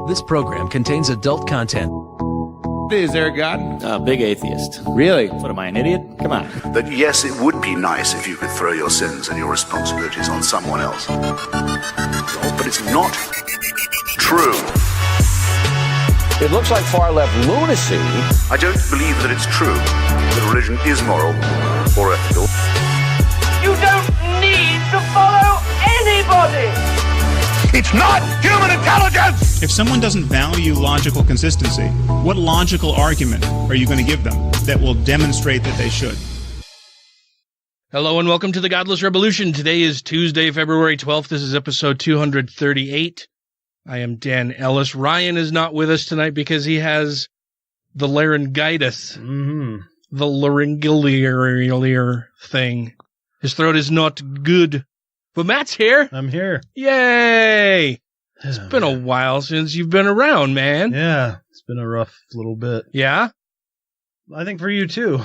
This program contains adult content. Is there a God? Big atheist. Really? What, am I, an idiot? Come on. That yes, it would be nice if you could throw your sins and your responsibilities on someone else. But it's not true. It looks like far-left lunacy. I don't believe that it's true that religion is moral or ethical. You don't need to follow anybody! It's not human intelligence! If someone doesn't value logical consistency, what logical argument are you going to give them that will demonstrate that they should? Hello and welcome to the Godless Rebelution. Today is Tuesday, February 12th. This is episode 238. I am Dan Ellis. Ryan is not with us tonight because he has the laryngitis. The laryngeal thing. His throat is not good. But Matt's here. I'm here. Yay! It's been a while since you've been around, man. Yeah, it's been a rough little bit. Yeah? I think for you too.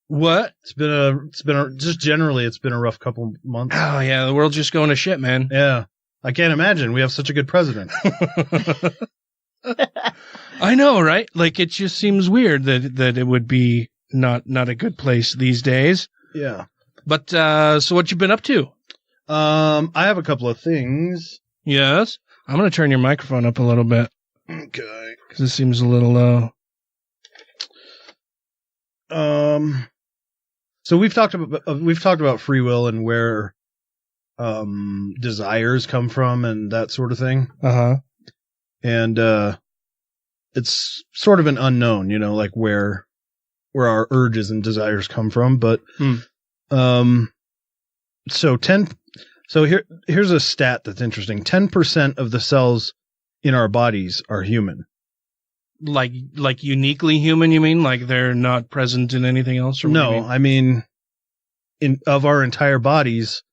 What? It's been a rough couple months. Oh yeah, the world's just going to shit, man. Yeah. I can't imagine. We have such a good president. I know, right? Like, it just seems weird that it would be not a good place these days. Yeah. But, so what you been up to? I have a couple of things. Yes? I'm going to turn your microphone up a little bit. Okay. Because it seems a little low. So we've talked about free will and where desires come from and that sort of thing. Uh-huh. And it's sort of an unknown, you know, like where our urges and desires come from, but here's a stat that's interesting. 10% of the cells in our bodies are human. Like uniquely human, you mean? Like they're not present in anything else? Or no, I mean, of our entire bodies,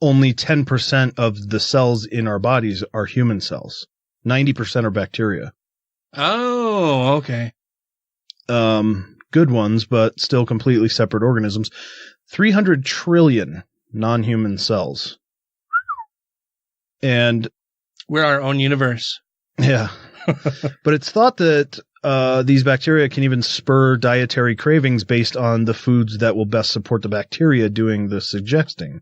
only 10% of the cells in our bodies are human cells. 90% are bacteria. Oh, okay. Good ones, but still completely separate organisms. 300 trillion non-human cells. And we're our own universe. Yeah. But it's thought that these bacteria can even spur dietary cravings based on the foods that will best support the bacteria doing the suggesting,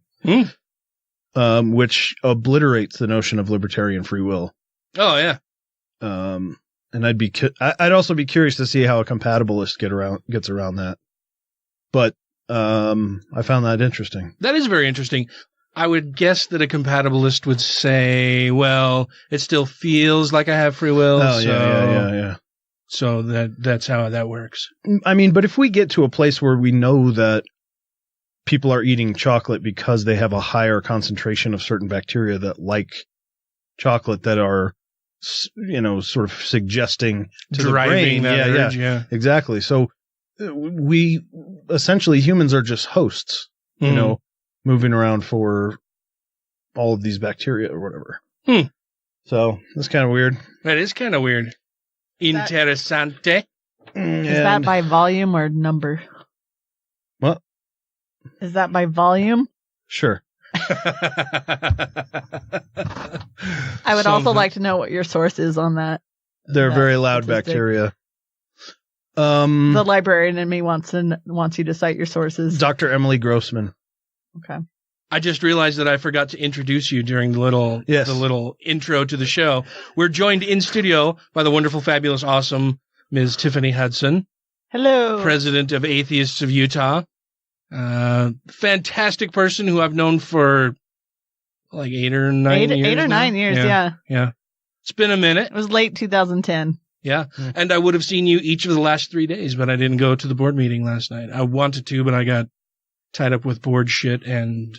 which obliterates the notion of libertarian free will. Oh, yeah. And I'd also be curious to see how a compatibilist gets around that. But I found that interesting. That is very interesting. I would guess that a compatibilist would say, well, it still feels like I have free will. Oh, yeah. So that's how that works. I mean, but if we get to a place where we know that people are eating chocolate because they have a higher concentration of certain bacteria that like chocolate that are, you know, sort of suggesting to driving the brain. That urge, yeah. Exactly. So we essentially, humans are just hosts, you know, moving around for all of these bacteria or whatever. So that's kind of weird. That is kind of weird. Interessante. Is that by volume or number? What? Is that by volume? Sure. I would also like to know what your source is on that. They're very loud bacteria. The librarian in me wants you to cite your sources. Dr. Emily Grossman. Okay. I just realized that I forgot to introduce you during the little intro to the show. We're joined in studio by the wonderful, fabulous, awesome Ms. Tiffany Hudson. Hello. President of Atheists of Utah. Fantastic person who I've known for like 8 or 9 years. 8 or 9 years, yeah. Yeah. It's been a minute. It was late 2010. Yeah. And I would have seen you each of the last 3 days, but I didn't go to the board meeting last night. I wanted to, but I got tied up with board shit and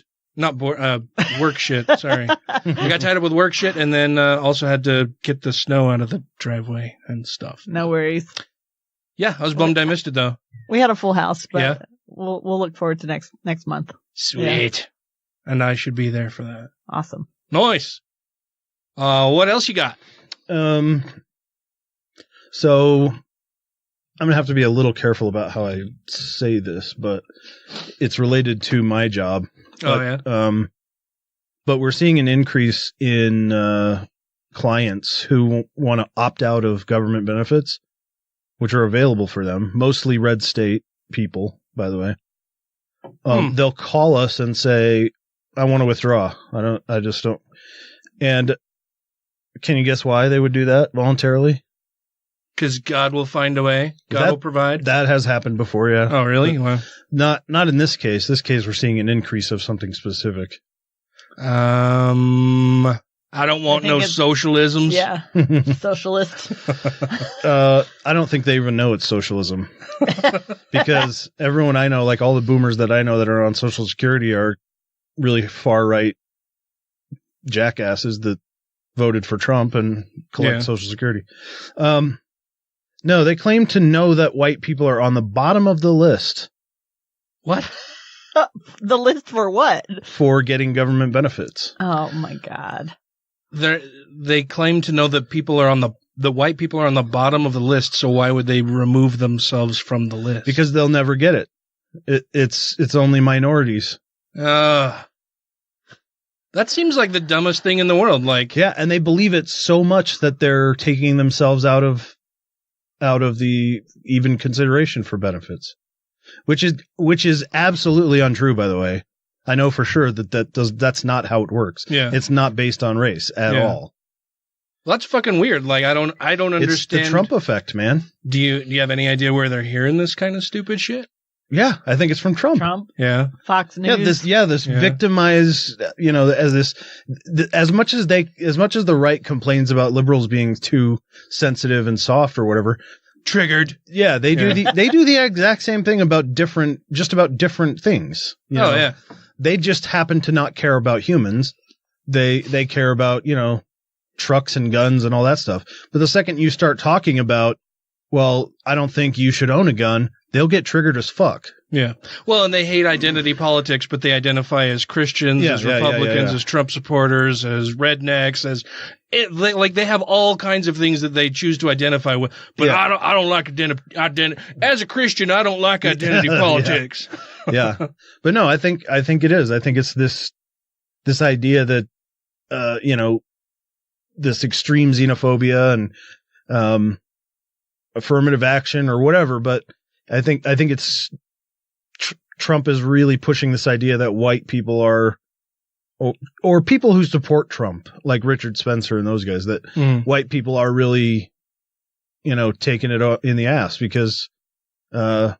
work shit. Sorry. I got tied up with work shit and then also had to get the snow out of the driveway and stuff. No worries. Yeah. I was bummed I missed it though. We had a full house, but we'll look forward to next month. Sweet. Yeah. And I should be there for that. Awesome. Nice. What else you got? So I'm going to have to be a little careful about how I say this, but it's related to my job. But, but we're seeing an increase in clients who want to opt out of government benefits, which are available for them, mostly red state people, by the way. They'll call us and say, I want to withdraw. I just don't. And can you guess why they would do that voluntarily? Because God will find a way. God will provide. That has happened before, yeah. Oh, really? Well, not in this case. This case, we're seeing an increase of something specific. I don't want no socialisms. Yeah, socialist. I don't think they even know it's socialism. Because everyone I know, like all the boomers that I know that are on Social Security, are really far-right jackasses that voted for Trump and collect Social Security. No, they claim to know that white people are on the bottom of the list. What? The list for what? For getting government benefits. Oh my God. They claim to know that people are on the white people are on the bottom of the list, so why would they remove themselves from the list? Because they'll never get it. It's only minorities. That seems like the dumbest thing in the world. Like, yeah, and they believe it so much that they're taking themselves out of the even consideration for benefits, which is absolutely untrue, by the way. I know for sure that's not how it works. Yeah. It's not based on race at all. Well, that's fucking weird. Like, I don't understand. It's the Trump effect, man. Do you have any idea where they're hearing this kind of stupid shit? Yeah, I think it's from Trump. Yeah. Fox News. This victimized, as much as the right complains about liberals being too sensitive and soft or whatever, triggered. Yeah, they do the exact same thing about different things. You know? Yeah. They just happen to not care about humans. They care about, trucks and guns and all that stuff. But the second you start talking about, well, I don't think you should own a gun, they'll get triggered as fuck. Yeah. Well, and they hate identity politics, but they identify as Christians, as Republicans, as Trump supporters, as rednecks, they have all kinds of things that they choose to identify with. But I don't like identity. As a Christian, I don't like identity politics. Yeah. But no, I think it is. I think it's this idea that this extreme xenophobia and affirmative action or whatever, but I think it's Trump is really pushing this idea that white people are, or people who support Trump, like Richard Spencer and those guys, that white people are really, taking it in the ass because, I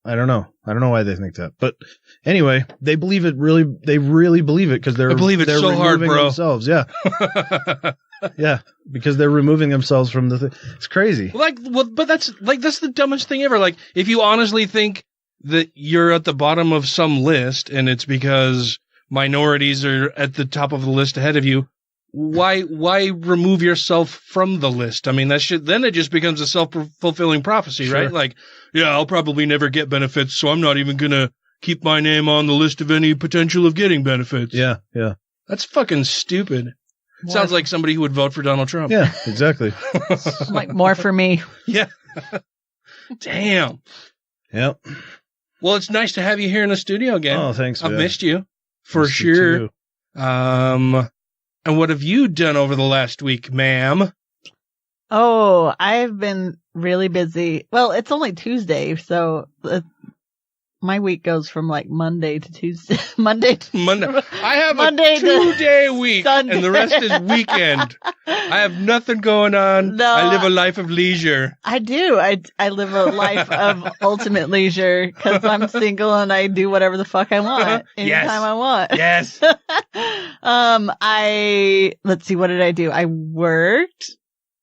don't know why they think that, but anyway, they believe it really. They really believe it because they're so hard, bro. Themselves, yeah, yeah, because they're removing themselves from the thing. It's crazy. But that's the dumbest thing ever. Like, if you honestly think that you're at the bottom of some list and it's because minorities are at the top of the list ahead of you, why remove yourself from the list? I mean, then it just becomes a self-fulfilling prophecy, sure. Right? Like, yeah, I'll probably never get benefits, so I'm not even going to keep my name on the list of any potential of getting benefits. Yeah, yeah. That's fucking stupid. Sounds like somebody who would vote for Donald Trump. Yeah, exactly. Like, more for me. Yeah. Damn. Yep. Well, it's nice to have you here in the studio again. Oh, thanks, man. I've missed you, for sure. And what have you done over the last week, ma'am? Oh, I've been really busy. Well, it's only Tuesday, so my week goes from like Monday to Tuesday. Monday. I have a 2-day week, Sunday. And the rest is weekend. I have nothing going on. No, I live a life of leisure. I do. I live a life of ultimate leisure because I'm single and I do whatever the fuck I want anytime I want. Yes. Let's see, what did I do? I worked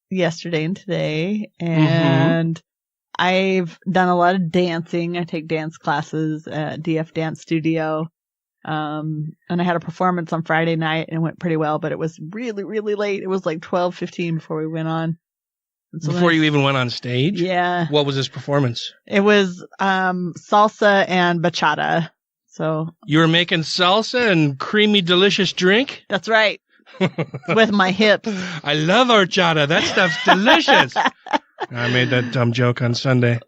yesterday and today, and I've done a lot of dancing. I take dance classes at DF Dance Studio. And I had a performance on Friday night and it went pretty well, but it was really, really late. It was like 12:15 before we went on. So before you even went on stage? Yeah. What was this performance? It was salsa and bachata. So you were making salsa and creamy, delicious drink? That's right. With my hips. I love horchata. That stuff's delicious. I made that dumb joke on Sunday.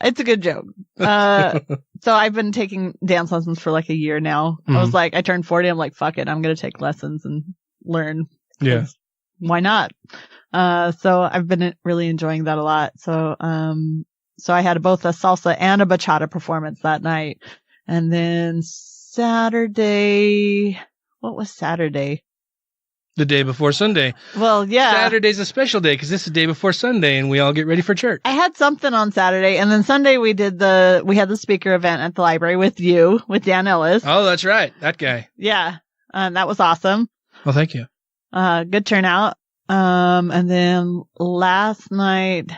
It's a good joke. So I've been taking dance lessons for like a year now. I was like, I turned 40. I'm like, fuck it. I'm going to take lessons and learn. Yeah. Why not? So I've been really enjoying that a lot. So I had both a salsa and a bachata performance that night. And then Saturday, what was Saturday? The day before Sunday. Well, yeah. Saturday's a special day because this is the day before Sunday and we all get ready for church. I had something on Saturday, and then Sunday we had the speaker event at the library with Dan Ellis. Oh, that's right. That guy. Yeah. That was awesome. Well, thank you. Good turnout. And then last night,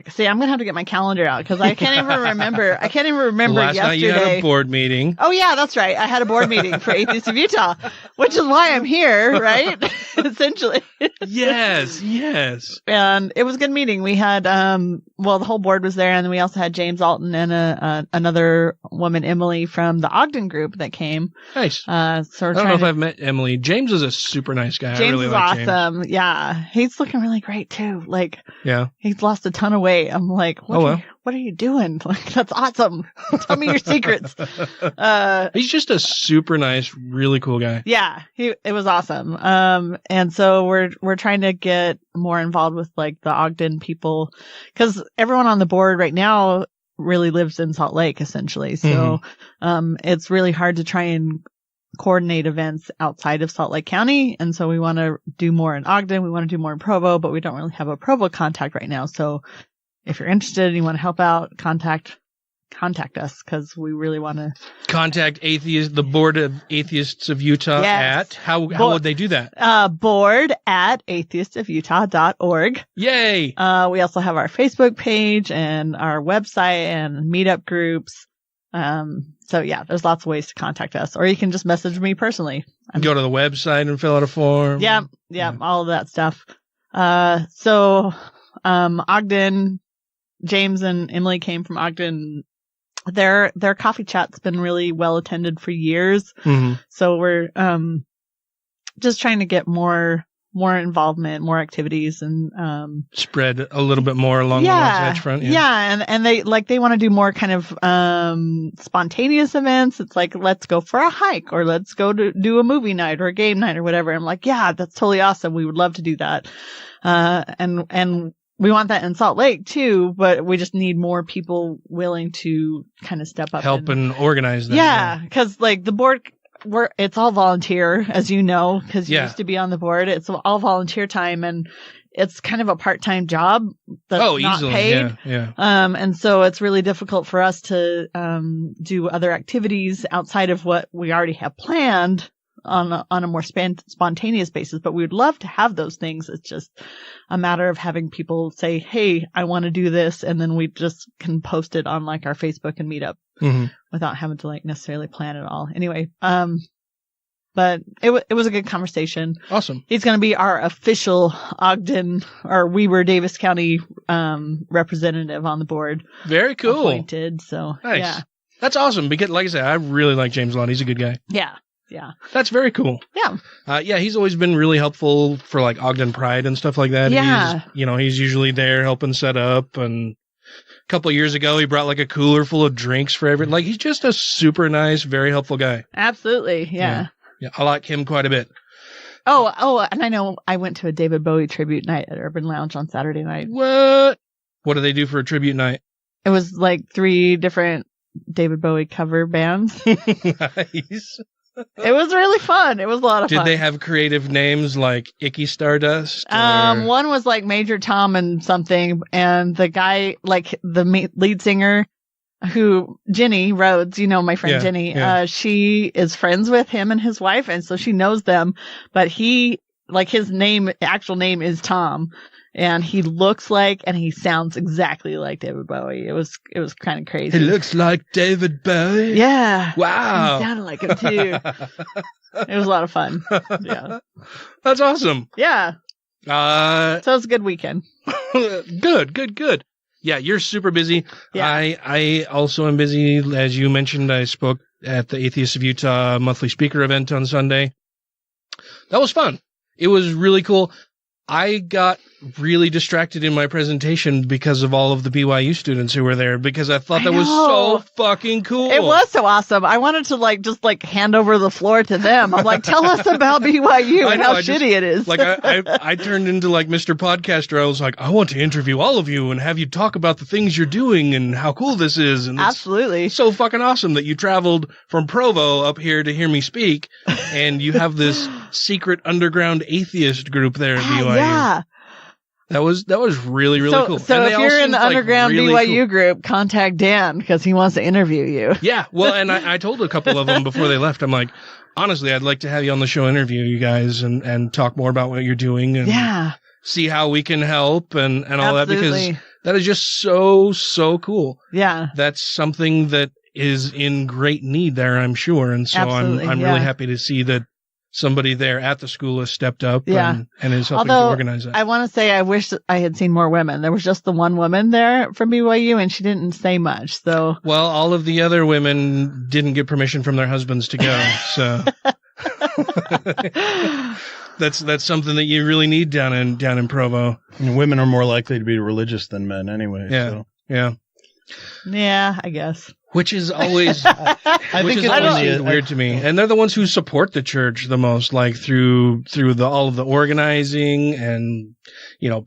see, I'm going to have to get my calendar out because I can't even remember. Last yesterday. Night you had a board meeting. Oh, yeah, that's right. I had a board meeting for Atheists of Utah, which is why I'm here, right? Essentially. Yes. And it was a good meeting. We had, the whole board was there, and then we also had James Alton and another woman, Emily, from the Ogden group that came. Nice. So I don't know if I've met Emily. James is a super nice guy. James I really is like awesome. James. Yeah. He's looking really great, too. Yeah. He's lost a ton of weight. I'm like, what are you doing? That's awesome. Tell me your secrets. He's just a super nice, really cool guy. Yeah, it was awesome. And so we're trying to get more involved with the Ogden people, because everyone on the board right now really lives in Salt Lake, essentially. So, it's really hard to try and coordinate events outside of Salt Lake County. And so we want to do more in Ogden. We want to do more in Provo, but we don't really have a Provo contact right now. So if you're interested and you want to help out, contact us, because we really want to contact the board of Atheists of Utah at how would they do that? Board at atheistofutah.org. Yay! We also have our Facebook page and our website and meetup groups. So yeah, there's lots of ways to contact us, or you can just message me personally. Go to the website and fill out a form. Yeah, all of that stuff. So Ogden, James and Emily came from Ogden. Their coffee chat's been really well attended for years. Mm-hmm. So we're just trying to get more involvement, more activities, and spread a little bit more along the Wasatch Front. Yeah, and they want to do more kind of spontaneous events. It's like, let's go for a hike, or let's go to do a movie night or a game night or whatever. I'm like, yeah, that's totally awesome. We would love to do that. And we want that in Salt Lake too, but we just need more people willing to kind of step up, help and organize that. Yeah, because the board, it's all volunteer, as you know, because you used to be on the board. It's all volunteer time, and it's kind of a part-time job that's not easily paid. Yeah. And so it's really difficult for us to do other activities outside of what we already have planned on a more spontaneous basis. But we would love to have those things. It's just a matter of having people say, hey, I want to do this, and then we just can post it on our Facebook and Meetup. Mm-hmm. Without having to necessarily plan it all. Anyway, but it was a good conversation. Awesome. He's going to be our official Ogden or Weber Davis County representative on the board. Very cool. Appointed. So nice. Yeah, that's awesome. Because like I said, I really like James a lot. He's a good guy. Yeah. That's very cool. Yeah. He's always been really helpful for Ogden Pride and stuff like that. Yeah. He's usually there helping set up, and a couple of years ago, he brought a cooler full of drinks for everyone. He's just a super nice, very helpful guy. Absolutely. Yeah. I like him quite a bit. Oh, and I know I went to a David Bowie tribute night at Urban Lounge on Saturday night. What do they do for a tribute night? It was 3 different David Bowie cover bands. Nice. It was really fun. It was a lot of fun. Did they have creative names like Icky Stardust? One was Major Tom and something, and the guy, the lead singer, Jenny Rhodes, my friend Jenny, she is friends with him and his wife, and so she knows them, but his actual name is Tom. And he looks and he sounds exactly like David Bowie. It was kind of crazy. He looks like David Bowie? Yeah. Wow. He sounded like him too. It was a lot of fun. Yeah. That's awesome. Yeah. So it was a good weekend. Good. Yeah, you're super busy. Yeah. I also am busy. As you mentioned, I spoke at the Atheists of Utah monthly speaker event on Sunday. That was fun. It was really cool. I got really distracted in my presentation because of all of the BYU students who were there, because I thought that was so fucking cool. It was so awesome. I wanted to just hand over the floor to them. I'm like, tell us about BYU and how shitty it is. Like I turned into like Mr. Podcaster. I was like, I want to interview all of you and have you talk about the things you're doing and how cool this is. And absolutely. It's so fucking awesome that you traveled from Provo up here to hear me speak, and you have this secret underground atheist group there at BYU. Yeah. That was really, really cool. So if you're in the underground BYU group, contact Dan because he wants to interview you. Yeah. Well, and I told a couple of them before they left, I'm like, honestly, I'd like to have you on the show, interview you guys and talk more about what you're doing and see how we can help and all that, because that is just so cool. Yeah. That's something that is in great need there, I'm sure. And so I'm really happy to see that somebody there at the school has stepped up and is helping to organize that. I want to say I wish I had seen more women. There was just the one woman there from BYU, and she didn't say much. So, well, all of the other women didn't get permission from their husbands to go. So that's something that you really need down in Provo. And women are more likely to be religious than men anyway. Yeah. So. Yeah, I guess. Which is always, I think it's always weird to me. And they're the ones who support the church the most, like through all of the organizing and,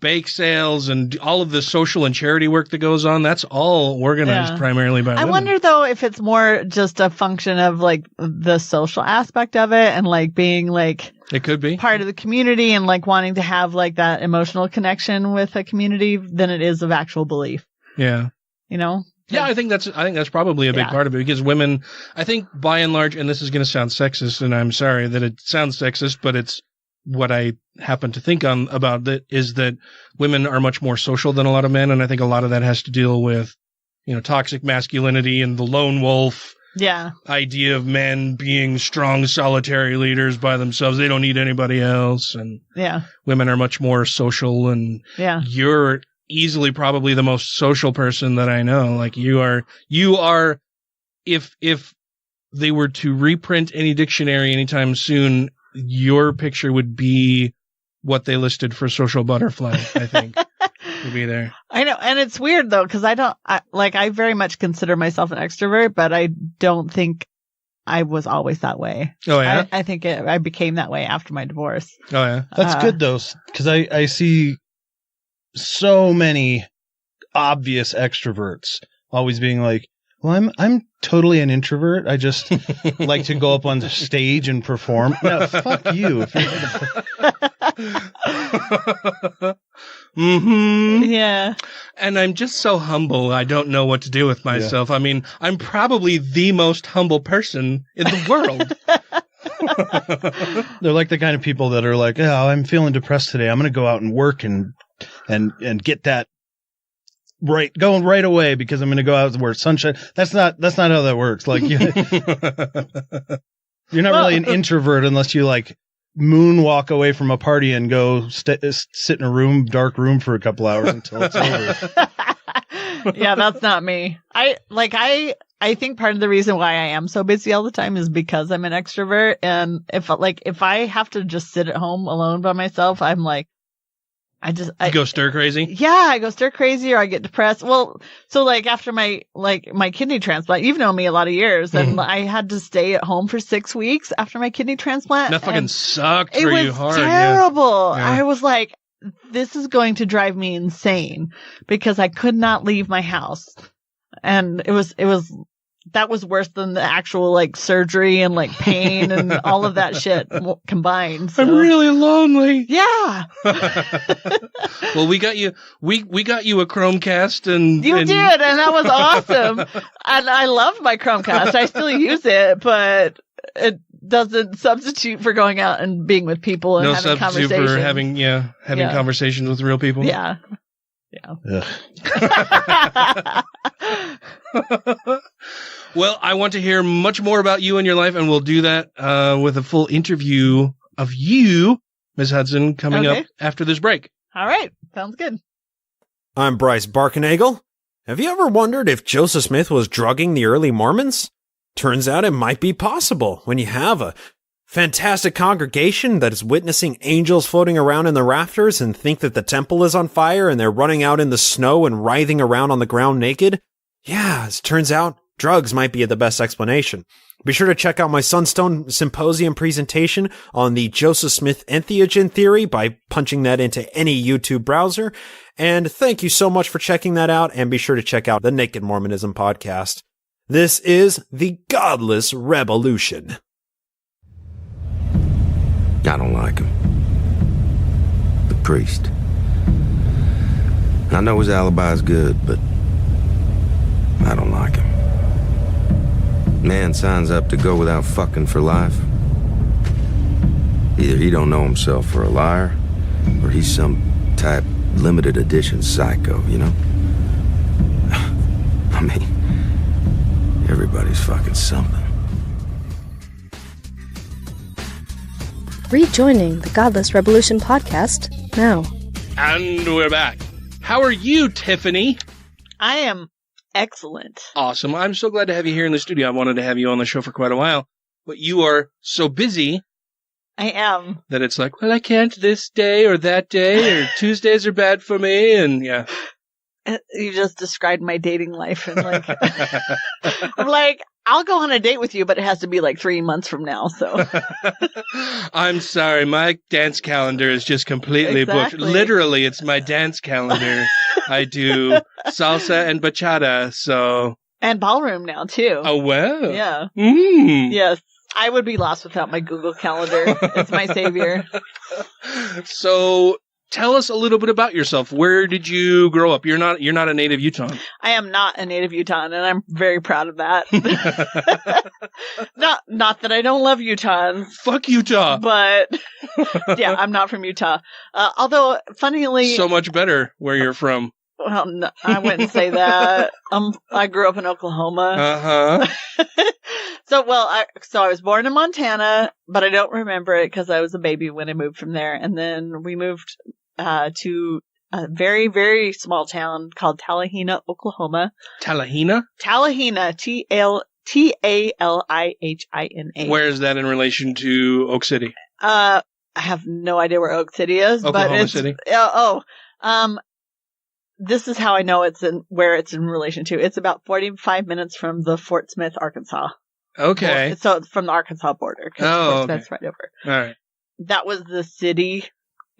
bake sales and all of the social and charity work that goes on. That's all organized primarily by women. I wonder though if it's more just a function of like the social aspect of it and like being like, it could be part of the community and like wanting to have like that emotional connection with a community than it is of actual belief. Yeah. Yeah, I think that's probably a big part of it, because women, I think by and large, and this is going to sound sexist, and I'm sorry that it sounds sexist, but it's what I happen to think about it, is that women are much more social than a lot of men, and I think a lot of that has to deal with, toxic masculinity and the lone wolf idea of men being strong, solitary leaders by themselves. They don't need anybody else, and women are much more social, and you're easily probably the most social person that I know. Like you are, if they were to reprint any dictionary anytime soon, your picture would be what they listed for social butterfly, I think. Would be there. I know. And it's weird though, because I very much consider myself an extrovert, but I don't think I was always that way. Oh yeah? I think I became that way after my divorce. Oh yeah? That's good though, because I see so many obvious extroverts always being like, well, I'm totally an introvert. I just like to go up on the stage and perform. No, fuck you. Yeah. And I'm just so humble. I don't know what to do with myself. Yeah. I mean, I'm probably the most humble person in the world. They're like the kind of people that are like, oh, I'm feeling depressed today. I'm going to go out and work and get that going right away because I'm going to go out where sunshine. That's not how that works. Like you're not really an introvert unless you like moonwalk away from a party and go sit in a dark room for a couple hours until it's over. Yeah, that's not me. I think part of the reason why I am so busy all the time is because I'm an extrovert, and if I have to just sit at home alone by myself, I'm like, I go stir crazy. Yeah, I go stir crazy, or I get depressed. Well, so like after my kidney transplant, you've known me a lot of years, and I had to stay at home for 6 weeks after my kidney transplant. That fucking sucked for you hard. It was terrible. Yeah. I was like, this is going to drive me insane because I could not leave my house, and that was worse than the actual like surgery and like pain and all of that shit combined. So. I'm really lonely. Yeah. Well, we got you a Chromecast and did, and that was awesome. And I love my Chromecast. I still use it, but it doesn't substitute for going out and being with people and having conversations. No substitute for having conversations with real people. Yeah. Well, I want to hear much more about you and your life, and we'll do that with a full interview of you, Ms. Hudson, coming up after this break. All right. Sounds good. I'm Bryce Barkenagel. Have you ever wondered if Joseph Smith was drugging the early Mormons? Turns out it might be possible when you have a fantastic congregation that is witnessing angels floating around in the rafters and think that the temple is on fire and they're running out in the snow and writhing around on the ground naked? Yeah, as it turns out, drugs might be the best explanation. Be sure to check out my Sunstone Symposium presentation on the Joseph Smith entheogen theory by punching that into any YouTube browser. And thank you so much for checking that out, and be sure to check out the Naked Mormonism podcast. This is the Godless Rebelution. I don't like him. The priest. I know his alibi's good, but I don't like him. Man signs up to go without fucking for life. Either he don't know himself for a liar, or he's some type limited edition psycho, you know? I mean, everybody's fucking something. Rejoining the Godless Rebelution podcast now. And we're back. How are you, Tiffany? I am excellent. Awesome. I'm so glad to have you here in the studio. I wanted to have you on the show for quite a while, but you are so busy. I am. That it's like, well, I can't this day or that day, or Tuesdays are bad for me, and yeah. You just described my dating life, and like, I'm like, I'll go on a date with you, but it has to be like 3 months from now, so. I'm sorry, my dance calendar is just completely booked. Literally, it's my dance calendar. I do salsa and bachata, so. And ballroom now, too. Oh, wow. Yeah. Mm. Yes. I would be lost without my Google Calendar. It's my savior. So, tell us a little bit about yourself. Where did you grow up? You're not a native Utahn. I am not a native Utahn, and I'm very proud of that. Not that I don't love Utahns. Fuck Utah. But yeah, I'm not from Utah. Although, funnily, so much better where you're from. Well, no, I wouldn't say that. I grew up in Oklahoma. So I was born in Montana, but I don't remember it because I was a baby when I moved from there. And then we moved to a very, very small town called Talihina, Oklahoma. Talihina? Talihina, Talihina. Where is that in relation to Oak City? I have no idea where Oak City is. Oklahoma City. This is how I know where it's in relation to. It's about 45 minutes from the Fort Smith, Arkansas. Okay. So from the Arkansas border. Fort Smith's right over. All right. That was the city,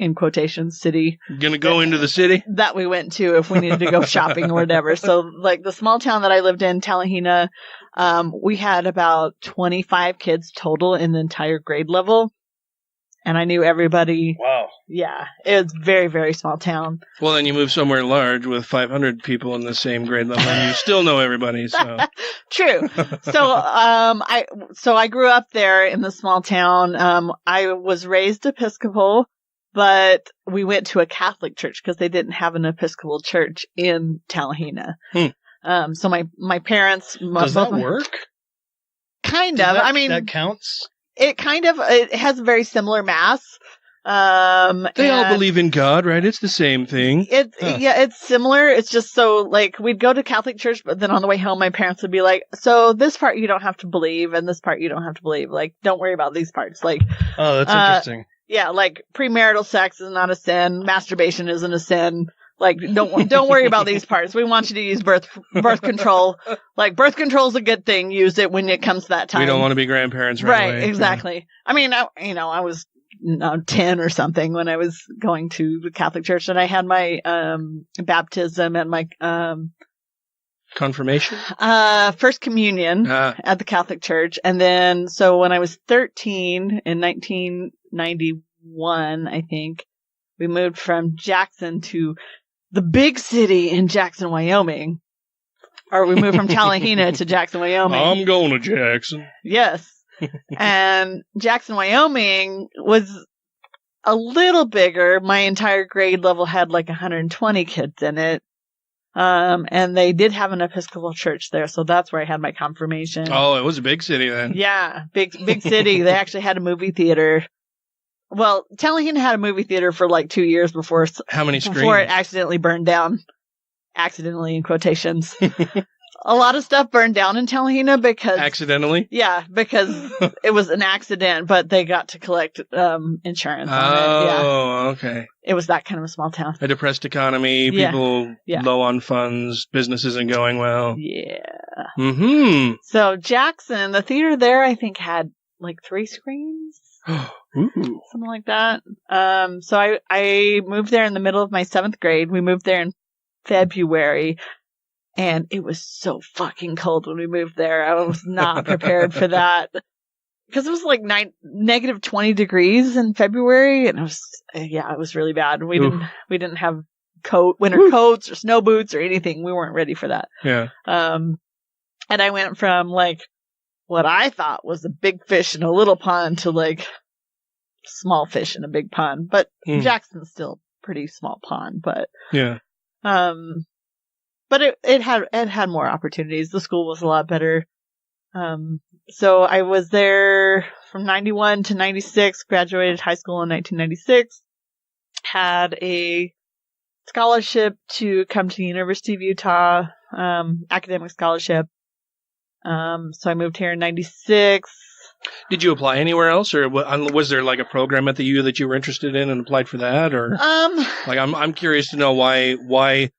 in quotations, city. Gonna go into the city? That we went to if we needed to go shopping or whatever. So like the small town that I lived in, Talihina, we had about 25 kids total in the entire grade level. And I knew everybody. Wow. Yeah. It was very, very small town. Well, then you move somewhere large with 500 people in the same grade level and you still know everybody, so. True. So, I grew up there in the small town. I was raised Episcopal, but we went to a Catholic church because they didn't have an Episcopal church in Talihina. So my parents. Does that work? Kind of. That counts? It has a very similar mass. They all believe in God, right? It's the same thing. Yeah, it's similar. It's just so, like, we'd go to Catholic church, but then on the way home, my parents would be like, so this part you don't have to believe, and this part you don't have to believe. Like, don't worry about these parts. Like, oh, that's interesting. Yeah, like, premarital sex is not a sin. Masturbation isn't a sin. Like, don't worry about these parts. We want you to use birth control. Like, birth control is a good thing. Use it when it comes to that time. We don't want to be grandparents right away. Exactly. Yeah. I mean, I was 10 or something when I was going to the Catholic church, and I had my baptism and my confirmation, first communion at the Catholic church, and then so when I was 13 in 1991, I think we moved from Jackson to the big city in Jackson, Wyoming. Or we moved from Talihina to Jackson, Wyoming. I'm going to Jackson. Yes. And Jackson, Wyoming was a little bigger. My entire grade level had like 120 kids in it. And they did have an Episcopal church there, so that's where I had my confirmation. Oh, it was a big city then. Yeah, big city. They actually had a movie theater. Well, Talihina had a movie theater for like 2 years before. How many screens? Before it accidentally burned down. Accidentally, in quotations. a lot of stuff burned down in Talihina because accidentally. Yeah, because it was an accident, but they got to collect insurance on it. Oh, okay. It was that kind of a small town. A depressed economy, people low on funds, business isn't going well. Yeah. Mm-hmm. So Jackson, the theater there, I think had like 3 screens. Ooh. Something like that. So I moved there in the middle of my 7th grade. We moved there in February, and it was so fucking cold when we moved there. I was not prepared for that. Because it was like negative 20 degrees in February, and it was really bad. We didn't have winter coats or snow boots or anything. We weren't ready for that. Yeah. And I went from like what I thought was a big fish in a little pond to like small fish in a big pond. But Jackson's still pretty small pond, but yeah. But it had more opportunities. The school was a lot better. So I was there from 91 to 96, graduated high school in 1996, had a scholarship to come to the University of Utah, academic scholarship. So I moved here in 96. Did you apply anywhere else, or was there like a program at the U that you were interested in and applied for that, or like I'm curious to know why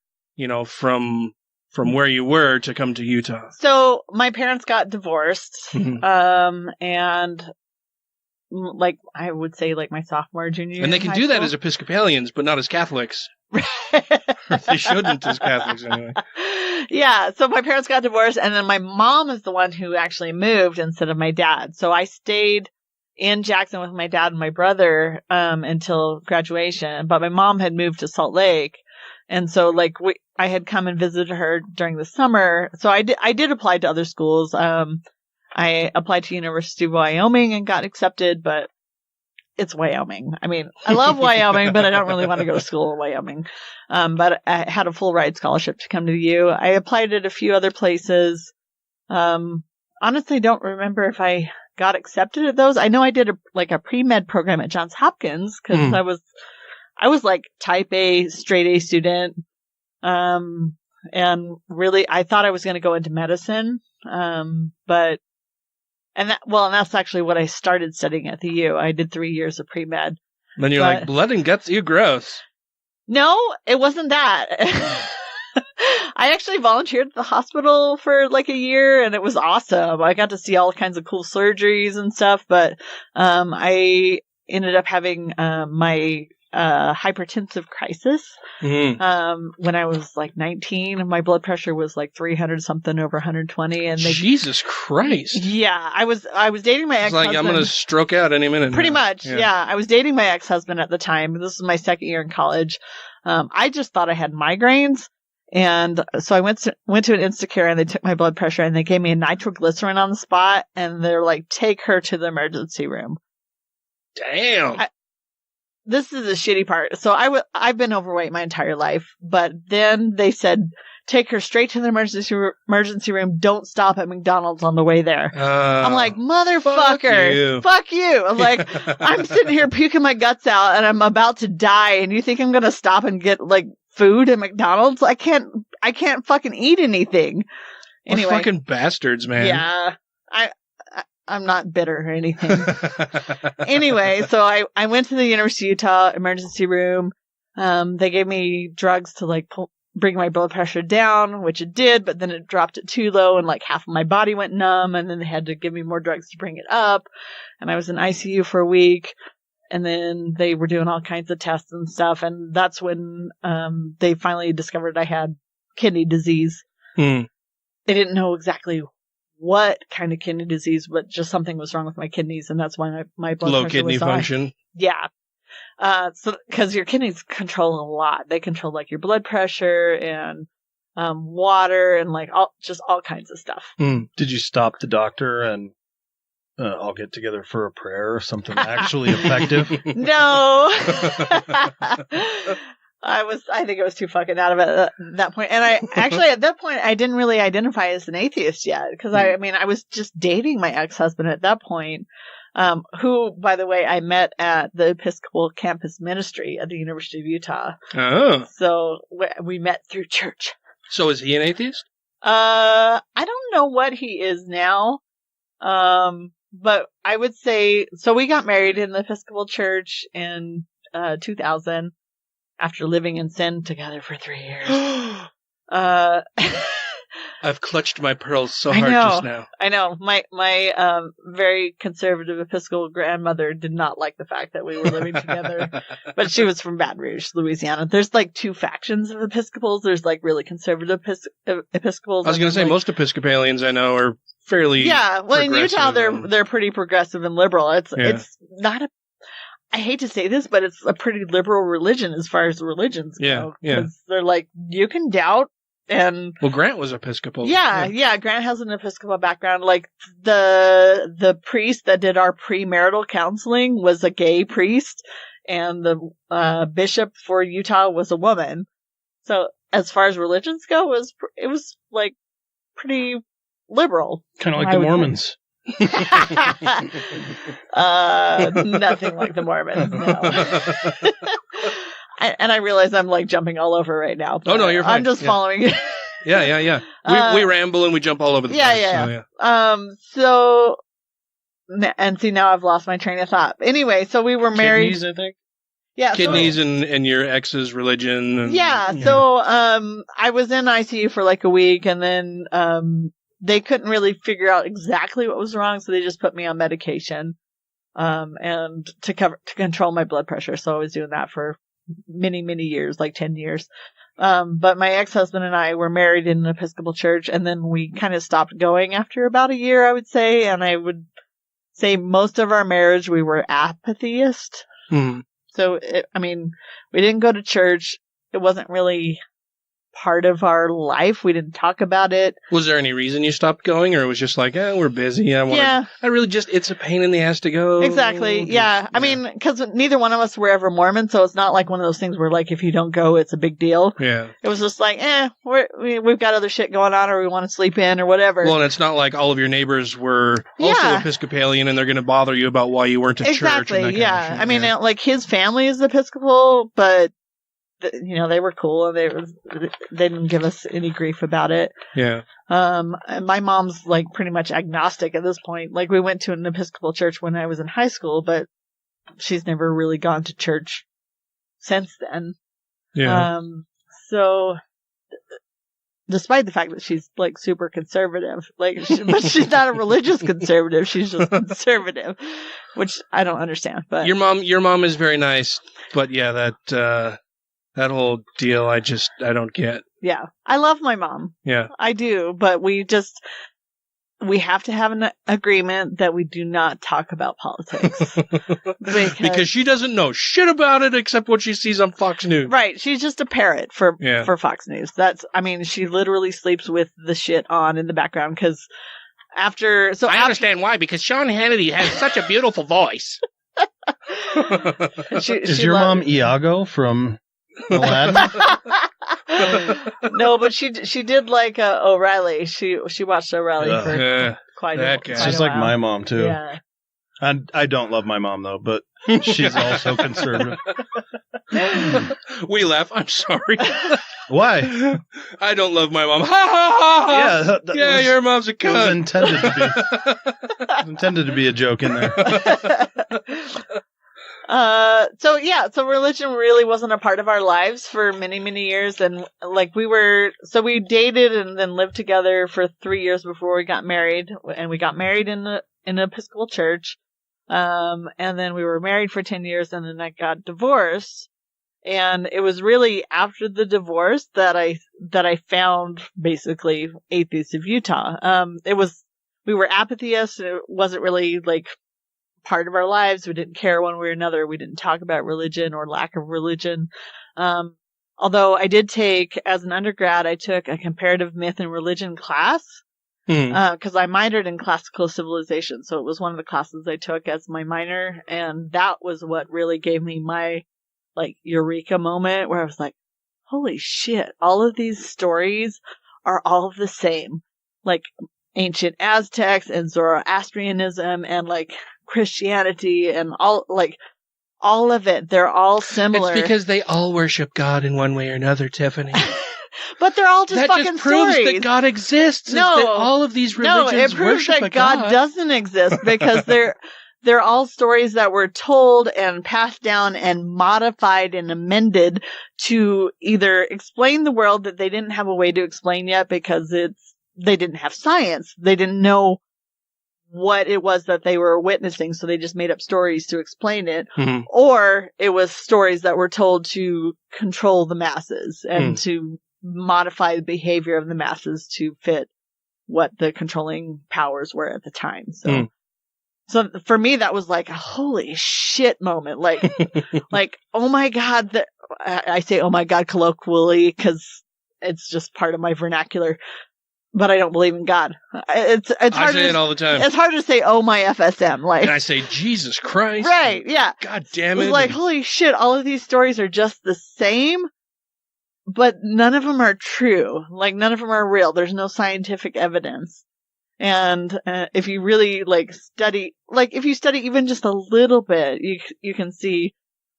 from where you were to come to Utah. So my parents got divorced, and like I would say like my sophomore, junior year. And they can do that as Episcopalians, but not as Catholics. They shouldn't as Catholics anyway. Yeah, so my parents got divorced, and then my mom is the one who actually moved instead of my dad. So I stayed in Jackson with my dad and my brother until graduation, but my mom had moved to Salt Lake. And so like I had come and visited her during the summer. So I did apply to other schools. I applied to University of Wyoming and got accepted, but it's Wyoming. I mean, I love Wyoming, but I don't really want to go to school in Wyoming. But I had a full ride scholarship to come to the U. I applied at a few other places. Honestly, don't remember if I got accepted at those. I know I did a pre-med program at Johns Hopkins because I was like type A, straight A student. And really, I thought I was going to go into medicine. And that's actually what I started studying at the U. I did 3 years of pre-med. Then you're like, blood and guts, you gross. No, it wasn't that. I actually volunteered at the hospital for like a year, and it was awesome. I got to see all kinds of cool surgeries and stuff, but I ended up having my hypertensive crisis when I was like 19, and my blood pressure was like 300 something over 120. And Jesus Christ! Yeah, I was dating my ex-husband. Like I'm gonna stroke out any minute. Pretty much, yeah. I was dating my ex-husband at the time. This was my 2nd year in college. I just thought I had migraines, and so I went to an Instacare, and they took my blood pressure, and they gave me a nitroglycerin on the spot, and they're like, "Take her to the emergency room." Damn. This is the shitty part. So I've been overweight my entire life, but then they said, take her straight to the emergency room. Don't stop at McDonald's on the way there. I'm like, motherfucker, fuck you. I'm like, I'm sitting here puking my guts out and I'm about to die. And you think I'm going to stop and get like food at McDonald's? I can't fucking eat anything. Anyway. We're fucking bastards, man. Yeah. I'm not bitter or anything. Anyway, so I went to the University of Utah emergency room. They gave me drugs to like bring my blood pressure down, which it did, but then it dropped it too low and like half of my body went numb, and then they had to give me more drugs to bring it up. And I was in ICU for a week, and then they were doing all kinds of tests and stuff. And that's when they finally discovered I had kidney disease. They didn't know exactly what kind of kidney disease, but just something was wrong with my kidneys, and that's why my blood low pressure kidney was function. Yeah. So because your kidneys control a lot, they control like your blood pressure and water and like all kinds of stuff. Did you stop the doctor and all get together for a prayer or something actually effective? No. I think I was too fucking out of it at that point. And I actually, at that point, I didn't really identify as an atheist yet. Because I was just dating my ex-husband at that point, who, by the way, I met at the Episcopal campus ministry at the University of Utah. Oh. So we met through church. So is he an atheist? I don't know what he is now. But I would say, so we got married in the Episcopal Church in 2000 after living in sin together for 3 years. I've clutched my pearls so hard just now. I know. My very conservative Episcopal grandmother did not like the fact that we were living together, but she was from Baton Rouge, Louisiana. There's like two factions of Episcopals. There's like really conservative Episcopals. I was going to say, most Episcopalians I know are fairly well, in Utah they're pretty progressive and liberal. It's not a, I hate to say this, but it's a pretty liberal religion as far as religions go. Because they're like, you can doubt. And well, Grant was Episcopal. Yeah. Grant has an Episcopal background. Like the priest that did our premarital counseling was a gay priest, and the bishop for Utah was a woman. So as far as religions go, it was like pretty liberal. Kind of like the Mormons. Nothing like the Mormons. No. And I realize I'm like jumping all over right now. Oh no, you're fine. I'm just following you. Yeah. We ramble and we jump all over the place. Yeah. So, and see, now I've lost my train of thought. Anyway, so we were married. Kidneys, I think. Yeah. Kidneys and your ex's religion. And, So, I was in ICU for like a week, and then they couldn't really figure out exactly what was wrong, so they just put me on medication, and to control my blood pressure. So I was doing that for many years, like 10 years. But my ex-husband and I were married in an Episcopal church, and then we kind of stopped going after about a year, I would say. And I would say most of our marriage, we were atheist. So, we didn't go to church. It wasn't really part of our life. We didn't talk about it. Was there any reason you stopped going, or it was just like, we're busy. It's a pain in the ass to go. Exactly. Yeah. I mean, because neither one of us were ever Mormon, so it's not like one of those things where like if you don't go, it's a big deal. Yeah. It was just like, we've got other shit going on, or we want to sleep in, or whatever. Well, and it's not like all of your neighbors were also Episcopalian, and they're going to bother you about why you weren't at church. Exactly. And that kind of shit. I mean, like his family is Episcopal, but they were cool, and they didn't give us any grief about it. Yeah. And my mom's like pretty much agnostic at this point. Like we went to an Episcopal church when I was in high school, but she's never really gone to church since then. Yeah. So despite the fact that she's like super conservative, but she's not a religious conservative. She's just conservative, which I don't understand. But your mom is very nice, but that whole deal, I don't get. Yeah. I love my mom. Yeah. I do. But we have to have an agreement that we do not talk about politics. because she doesn't know shit about it except what she sees on Fox News. Right. She's just a parrot for Fox News. She literally sleeps with the shit on in the background because I understand wwhy, because Sean Hannity has such a beautiful voice. Is your mom Iago from Aladdin? No, but she did like O'Reilly. She watched O'Reilly for quite a while. She's like my mom too. Yeah. And I don't love my mom though, but she's also conservative. We laugh. I'm sorry. Why? I don't love my mom. Ha ha ha! Yeah, your mom's a cunt. It was intended to be a joke in there. So religion really wasn't a part of our lives for many years, and like we dated and then lived together for 3 years before we got married, and we got married in an Episcopal church, and then we were married for 10 years, and then I got divorced, and it was really after the divorce that I found basically Atheists of Utah. We were atheists. It wasn't really like part of our lives. We didn't care one way or another. We didn't talk about religion or lack of religion. Although I did take, as an undergrad, I took a comparative myth and religion class because I minored in classical civilization. So it was one of the classes I took as my minor. And that was what really gave me my like eureka moment where I was like, holy shit, all of these stories are all the same. Like ancient Aztecs and Zoroastrianism and like Christianity and all of it. They're all similar. It's because they all worship God in one way or another, Tiffany. But they're all just that fucking just proves stories. that God exists. No, that all of these religions it proves worship that a God doesn't exist because they're all stories that were told and passed down and modified and amended to either explain the world that they didn't have a way to explain yet because they didn't have science. They didn't know what it was that they were witnessing, so they just made up stories to explain it. Mm-hmm. Or it was stories that were told to control the masses and to modify the behavior of the masses to fit what the controlling powers were at the time. So for me, that was like a holy shit moment. Like, oh my God, I say, oh my God, colloquially, cause it's just part of my vernacular, but I don't believe in God. It's hard I say it all the time. It's hard to say, oh my FSM. Like, and I say, Jesus Christ. Right. Yeah. God damn it. It's like, holy shit, all of these stories are just the same, but none of them are true. Like, none of them are real. There's no scientific evidence. And if you really study even just a little bit, you can see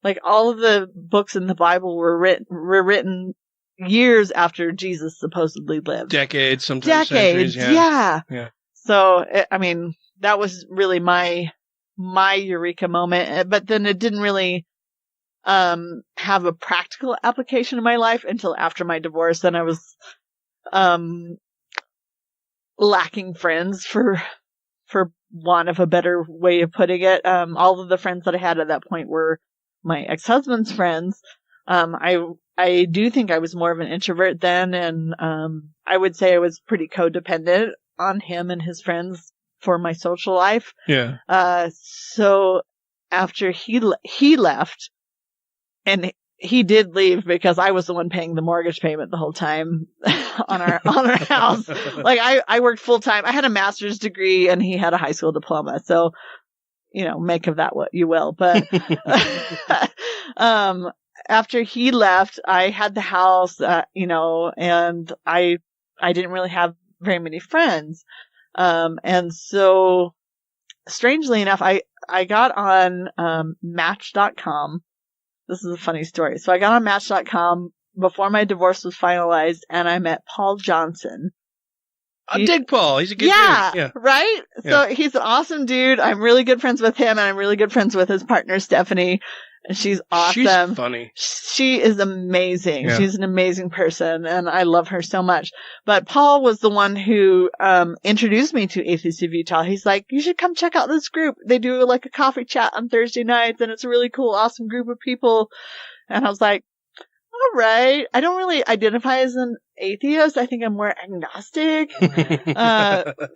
like all of the books in the Bible were written years after Jesus supposedly lived. Decades, sometimes centuries. Yeah. Yeah. So I mean, that was really my eureka moment. But then it didn't really have a practical application in my life until after my divorce. Then I was lacking friends for want of a better way of putting it. All of the friends that I had at that point were my ex-husband's friends. I do think I was more of an introvert then, and I would say I was pretty codependent on him and his friends for my social life. Yeah. So after he left, and he did leave because I was the one paying the mortgage payment the whole time on our house. Like I worked full time. I had a master's degree and he had a high school diploma. So, make of that what you will. But after he left, I had the house, and I didn't really have very many friends. And so strangely enough, I got on Match.com. This is a funny story. So I got on Match.com before my divorce was finalized, and I met Paul Johnson. I dig Paul. He's a good dude. Yeah, right? Yeah. So he's an awesome dude. I'm really good friends with him, and I'm really good friends with his partner, Stephanie. And she's awesome. She's funny. She is amazing. Yeah. She's an amazing person, and I love her so much. But Paul was the one who introduced me to Atheists of Utah. He's like, you should come check out this group. They do like a coffee chat on Thursday nights, and it's a really cool, awesome group of people. And I was like, all right. I don't really identify as an atheist. I think I'm more agnostic,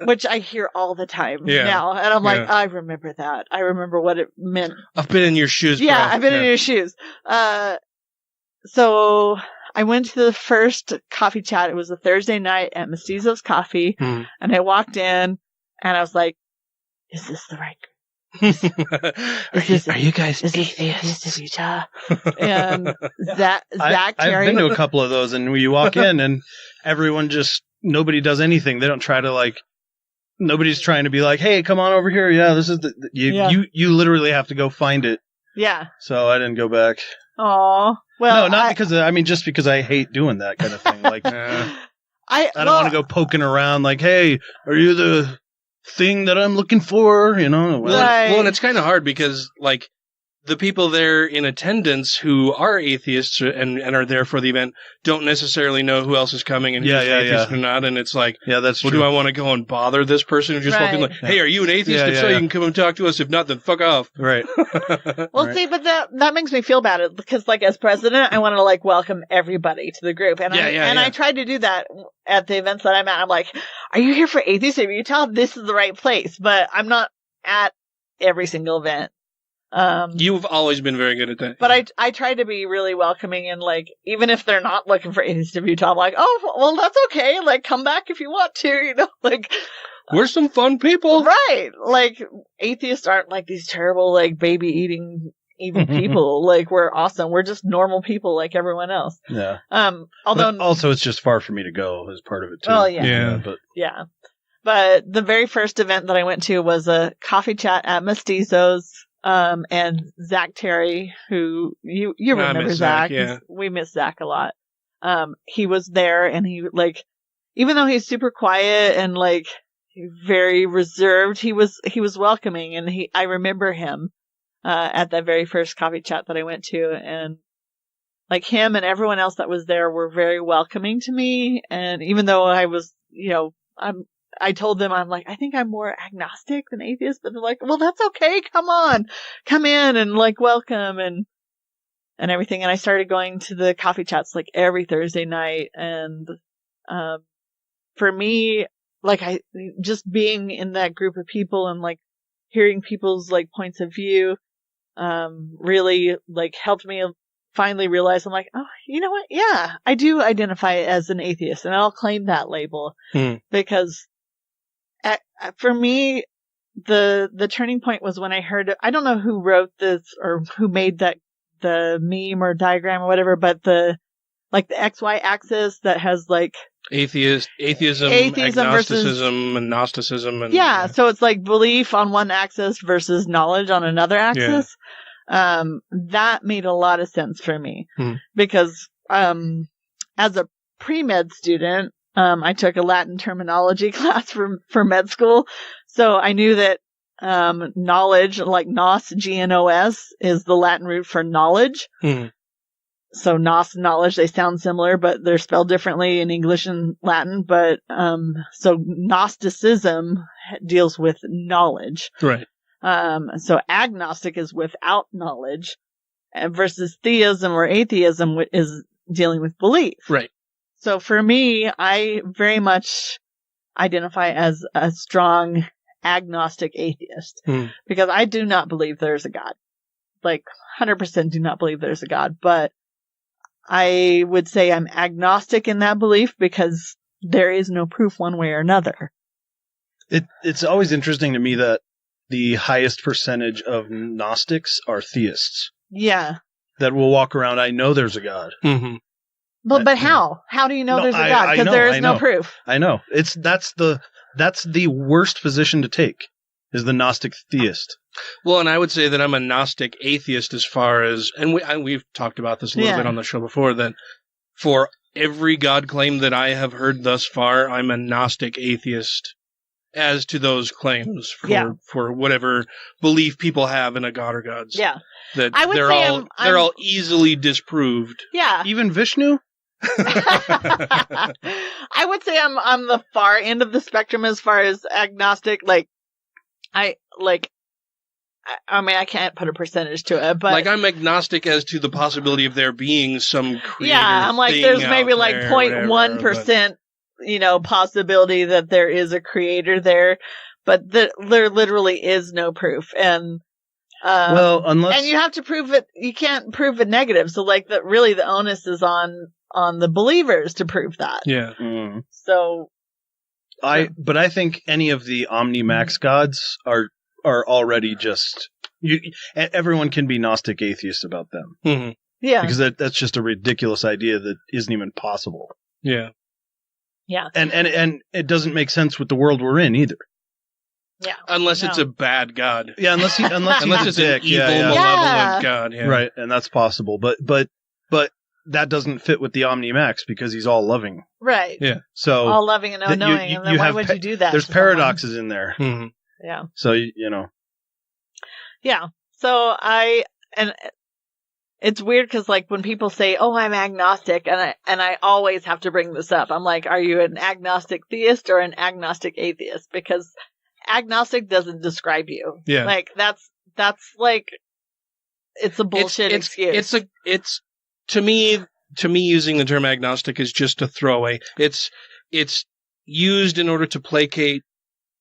which I hear all the time now. And I'm like, I remember that. I remember what it meant. I've been in your shoes, Yeah, bro. I've been in your shoes. So I went to the first coffee chat. It was a Thursday night at Mestizo's Coffee. And I walked in and I was like, is this the right group? Are you guys atheists of Utah? And Zach Terry. I've been to a couple of those, and you walk in, and everyone nobody does anything. They don't try to nobody's trying to be like, hey, come on over here. Yeah, this is you literally have to go find it. Yeah. So I didn't go back. Oh, well. No, not just because I hate doing that kind of thing. Like, I don't want to go poking around like, hey, are you the thing that I'm looking for, Right. Well, and it's kind of hard because, the people there in attendance who are atheists and are there for the event don't necessarily know who else is coming and who's atheist or not. And it's like, that's true. Do I want to go and bother this person who just walked in hey, are you an atheist? If so, you can come and talk to us. If not, then fuck off. Right. Well, see, but that makes me feel bad because, as president, I want to, welcome everybody to the group. And I tried to do that at the events that I'm at. I'm like, are you here for Atheists of Utah? This is the right place. But I'm not at every single event. You've always been very good at that. But I try to be really welcoming and even if they're not looking for Atheists of Utah, I'm like, oh, well, that's okay. Come back if you want to, We're some fun people. Right. Atheists aren't these terrible, baby eating evil people. We're awesome. We're just normal people like everyone else. Yeah. Although but also it's just far for me to go as part of it too. Well, yeah. But the very first event that I went to was a coffee chat at Mestizo's. And Zach Terry, who you remember Zach. Yeah. We miss Zach a lot. he was there, and he, like, even though he's super quiet and, like, very reserved, he was welcoming, and I remember him, at that very first coffee chat that I went to, and, like, him and everyone else that was there were very welcoming to me, and even though I was, I told them, I'm like, I think I'm more agnostic than atheist, but they're like, well, that's okay, come in, and, like, welcome, and everything, and I started going to the coffee chats, like, every Thursday night, and, for me, like, just being in that group of people and, like, hearing people's, like, points of view, really, like, helped me finally realize, I'm like, oh, you know what? Yeah, I do identify as an atheist, and I'll claim that label, because for me, the turning point was when I heard, I don't know who wrote this or who made the meme or diagram or whatever, but the XY axis that has, like, atheism, agnosticism, and Gnosticism. And, yeah, so it's like belief on one axis versus knowledge on another axis. Yeah. That made a lot of sense for me because as a pre-med student, I took a Latin terminology class for med school. So I knew that knowledge, like nos, G-N-O-S, is the Latin root for knowledge. So nos and knowledge, they sound similar, but they're spelled differently in English and Latin. But so Gnosticism deals with knowledge. Right. So agnostic is without knowledge, versus theism or atheism is dealing with belief. Right. So for me, I very much identify as a strong agnostic atheist because I do not believe there's a God. Like 100% do not believe there's a God, but I would say I'm agnostic in that belief because there is no proof one way or another. It's always interesting to me that the highest percentage of Gnostics are theists. Yeah. That will walk around, I know there's a God. But how? How do you know there's a God? Because there is no proof. I know. That's the worst position to take, is the Gnostic theist. Well, and I would say that I'm a Gnostic atheist as far as, and we've talked about this a little bit on the show before, that for every God claim that I have heard thus far, I'm a Gnostic atheist as to those claims for whatever belief people have in a God or gods. Yeah. That I would they're all easily disproved. Yeah. Even Vishnu? I would say I'm on the far end of the spectrum as far as agnostic. I mean, I can't put a percentage to it, but like I'm agnostic as to the possibility of there being some creator. Yeah, I'm like, there's maybe like 0.1%, possibility that there is a creator there, but there literally is no proof. And and you have to prove it. You can't prove it negative. So like really the onus is on the believers to prove that. Yeah. So. But I think any of the Omnimax gods are already just everyone can be Gnostic atheist about them. Yeah, because that's just a ridiculous idea that isn't even possible. Yeah, and it doesn't make sense with the world we're in either. Yeah, unless it's a bad god. Yeah, unless it's an evil, malevolent god. Yeah. Right, and that's possible. But that doesn't fit with the Omnimax because he's all loving. Right. Yeah. So all loving and all knowing, and then why would you do that? There's paradoxes in there. Yeah. So Yeah. So and it's weird because like when people say, "Oh, I'm agnostic," and I always have to bring this up. I'm like, "Are you an agnostic theist or an agnostic atheist?" Because agnostic doesn't describe you. Yeah. Like that's like it's a bullshit excuse. It's to me using the term agnostic is just a throwaway. It's used in order to placate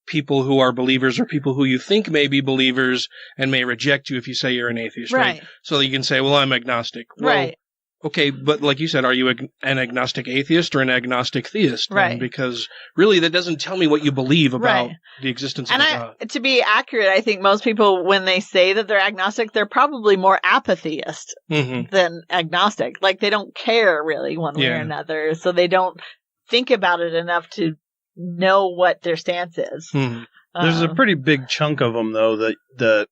people who are believers or people who you think may be believers and may reject you if you say you're an atheist, right? So you can say, well, I'm agnostic. Well, right. Okay, but like you said, are you an agnostic atheist or an agnostic theist? Right. Because really that doesn't tell me what you believe about the existence of God. And to be accurate, I think most people, when they say that they're agnostic, they're probably more apatheist than agnostic. Like they don't care really one way or another, so they don't think about it enough to know what their stance is. There's a pretty big chunk of them though that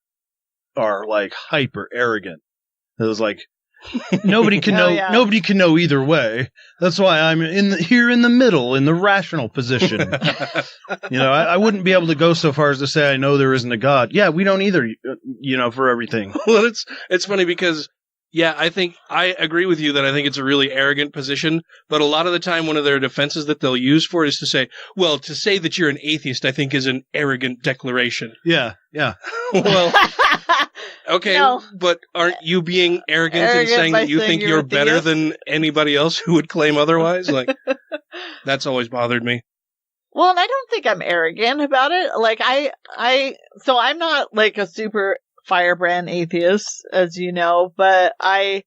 are like hyper arrogant. It was like, nobody can know. yeah. Nobody can know either way. That's why I'm here in the middle, in the rational position. I wouldn't be able to go so far as to say I know there isn't a God. Yeah, we don't either. For everything. Well, it's funny because. Yeah, I think I agree with you that I think it's a really arrogant position, but a lot of the time one of their defenses that they'll use for it is to say, well, to say that you're an atheist, I think is an arrogant declaration. Yeah. Well, okay, no. But aren't you being arrogant in saying that you think you're better than anybody else who would claim otherwise? Like, that's always bothered me. Well, and I don't think I'm arrogant about it. Like, so I'm not like a super firebrand atheist, as you know, but I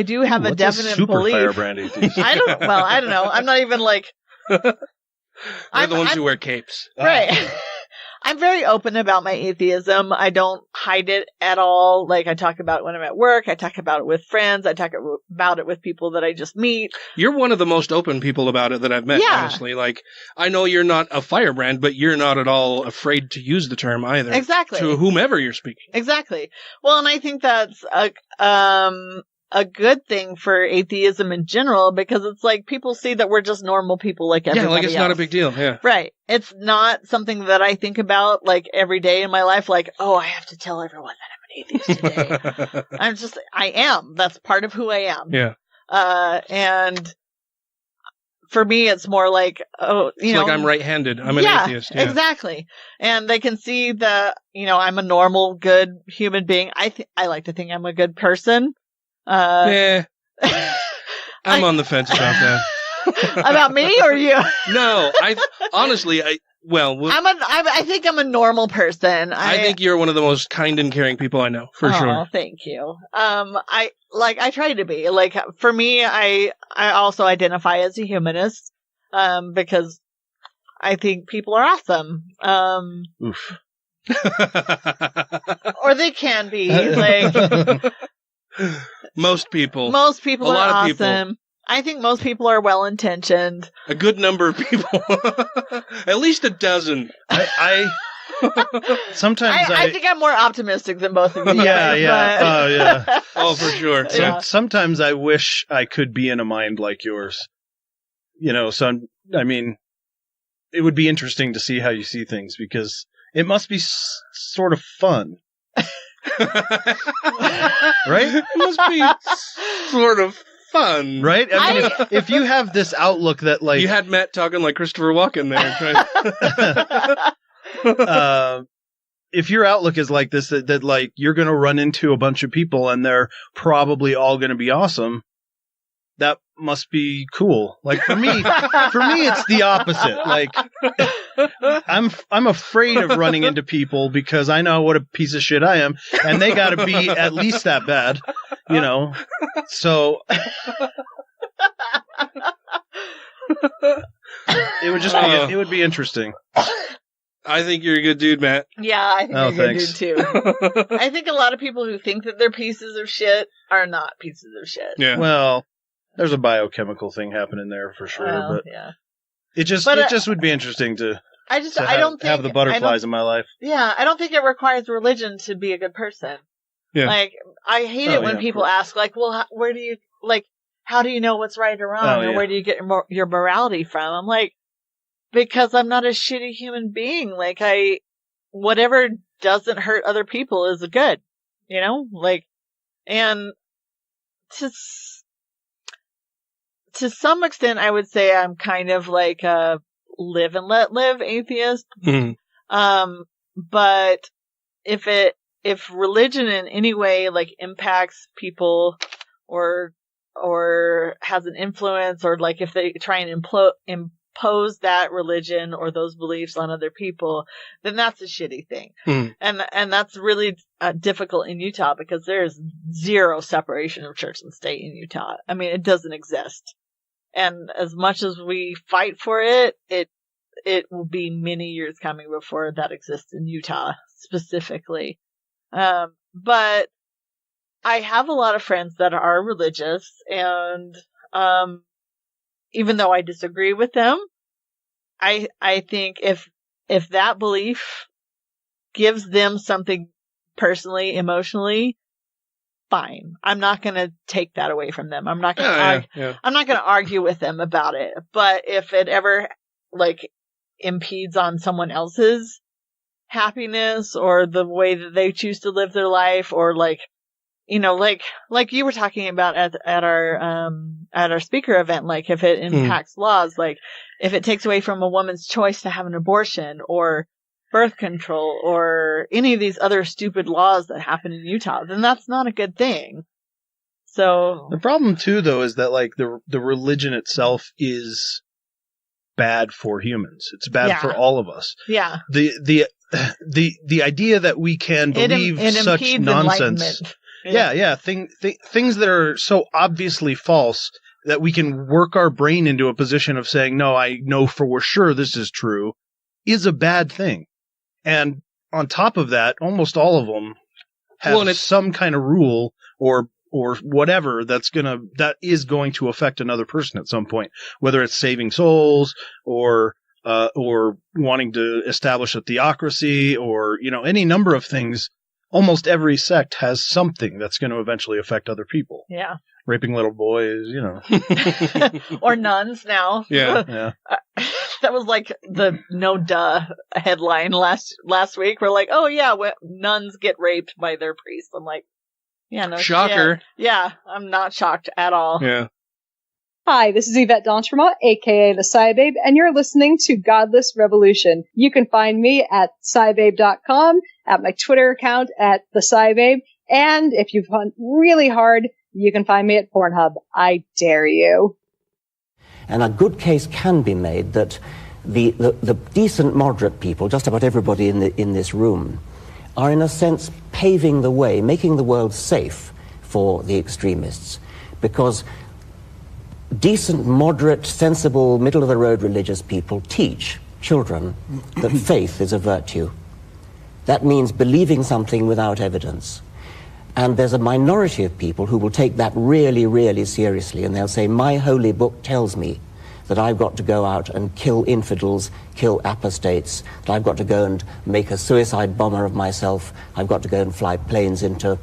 do have a definite belief. Firebrand atheist? I don't know. I'm not even like. They're the ones who wear capes. Right. I'm very open about my atheism. I don't hide it at all. Like, I talk about it when I'm at work. I talk about it with friends. I talk about it with people that I just meet. You're one of the most open people about it that I've met, honestly. Like, I know you're not a firebrand, but you're not at all afraid to use the term either. Exactly. To whomever you're speaking. Exactly. Well, and I think that's a good thing for atheism in general, because it's like people see that we're just normal people like everybody else. Yeah, like it's not a big deal, yeah. Right. It's not something that I think about like every day in my life, like, oh, I have to tell everyone that I'm an atheist today. I am. That's part of who I am. Yeah. And for me, it's more like, it's like I'm right-handed. I'm an atheist. Yeah, exactly. And they can see that, I'm a normal, good human being. I like to think I'm a good person. I'm on the fence about that. About me or you? No, I think I'm a normal person. I think you're one of the most kind and caring people I know, for sure. Thank you. I try to be. Like, for me, I also identify as a humanist, because I think people are awesome. Oof. Or they can be, like. Most people are awesome. I think most people are well-intentioned. A good number of people. At least a dozen. I think I'm more optimistic than both of you. Yeah. Oh, for sure. Sometimes I wish I could be in a mind like yours. It would be interesting to see how you see things, because it must be sort of fun. Right? It must be sort of fun. Right? I mean, if you have this outlook that, like... You had Matt talking like Christopher Walken there. If your outlook is like this, that like, you're going to run into a bunch of people and they're probably all going to be awesome, that must be cool. Like, for me, it's the opposite. Like, I'm afraid of running into people because I know what a piece of shit I am, and they got to be at least that bad, So it would be interesting. I think you're a good dude, Matt. Yeah, I think you're a good dude too. I think a lot of people who think that they're pieces of shit are not pieces of shit. Yeah. Well, there's a biochemical thing happening there for sure, but yeah. It just would be interesting to. I don't think have the butterflies in my life. Yeah, I don't think it requires religion to be a good person. Yeah. Like, I hate it when people ask, like, well, where do you, like, how do you know what's right or wrong, or where do you get your morality from? I'm like, because I'm not a shitty human being. Like, whatever doesn't hurt other people is good, like, and to some extent, I would say I'm kind of like a live and let live atheist. Mm-hmm. But if religion in any way like impacts people or has an influence, or like if they try and impose that religion or those beliefs on other people, then that's a shitty thing. And that's really difficult in Utah, because there's zero separation of church and state in Utah. I mean, it doesn't exist. And as much as we fight for it, it will be many years coming before that exists in Utah specifically. But I have a lot of friends that are religious, and even though I disagree with them, I think if that belief gives them something personally, emotionally, fine. I'm not going to take that away from them. I'm not going to I'm not going to argue with them about it. But if it ever like impedes on someone else's happiness or the way that they choose to live their life, or like, you know, like you were talking about at our speaker event, like if it impacts laws, like if it takes away from a woman's choice to have an abortion or birth control or any of these other stupid laws that happen in Utah, then that's not a good thing. So the problem too, though, is that like the religion itself is bad for humans. It's bad for all of us. Yeah. The idea that we can believe such nonsense. Things that are so obviously false that we can work our brain into a position of saying, no, I know for sure this is true, is a bad thing. And on top of that, almost all of them have some kind of rule or whatever that is going to affect another person at some point, whether it's saving souls or wanting to establish a theocracy or, you know, any number of things. Almost every sect has something that's going to eventually affect other people. Yeah. Raping little boys, you know. Or nuns now. Yeah. That was like the no duh headline last week. We're like, oh yeah, nuns get raped by their priests. I'm like, yeah, no. Shocker. Yeah, I'm not shocked at all. Yeah. Hi, this is Yvette Dontremont, aka the Cybabe, and you're listening to Godless Rebelution. You can find me at cybabe.com, at my Twitter account at the Cybabe, and if you hunt really hard, you can find me at Pornhub. I dare you. And a good case can be made that the decent, moderate people, just about everybody in this room, are in a sense paving the way, making the world safe for the extremists. Because decent, moderate, sensible, middle-of-the-road religious people teach children that faith is a virtue. That means believing something without evidence. And there's a minority of people who will take that really, really seriously, and they'll say, my holy book tells me that I've got to go out and kill infidels, kill apostates, that I've got to go and make a suicide bomber of myself, I've got to go and fly planes into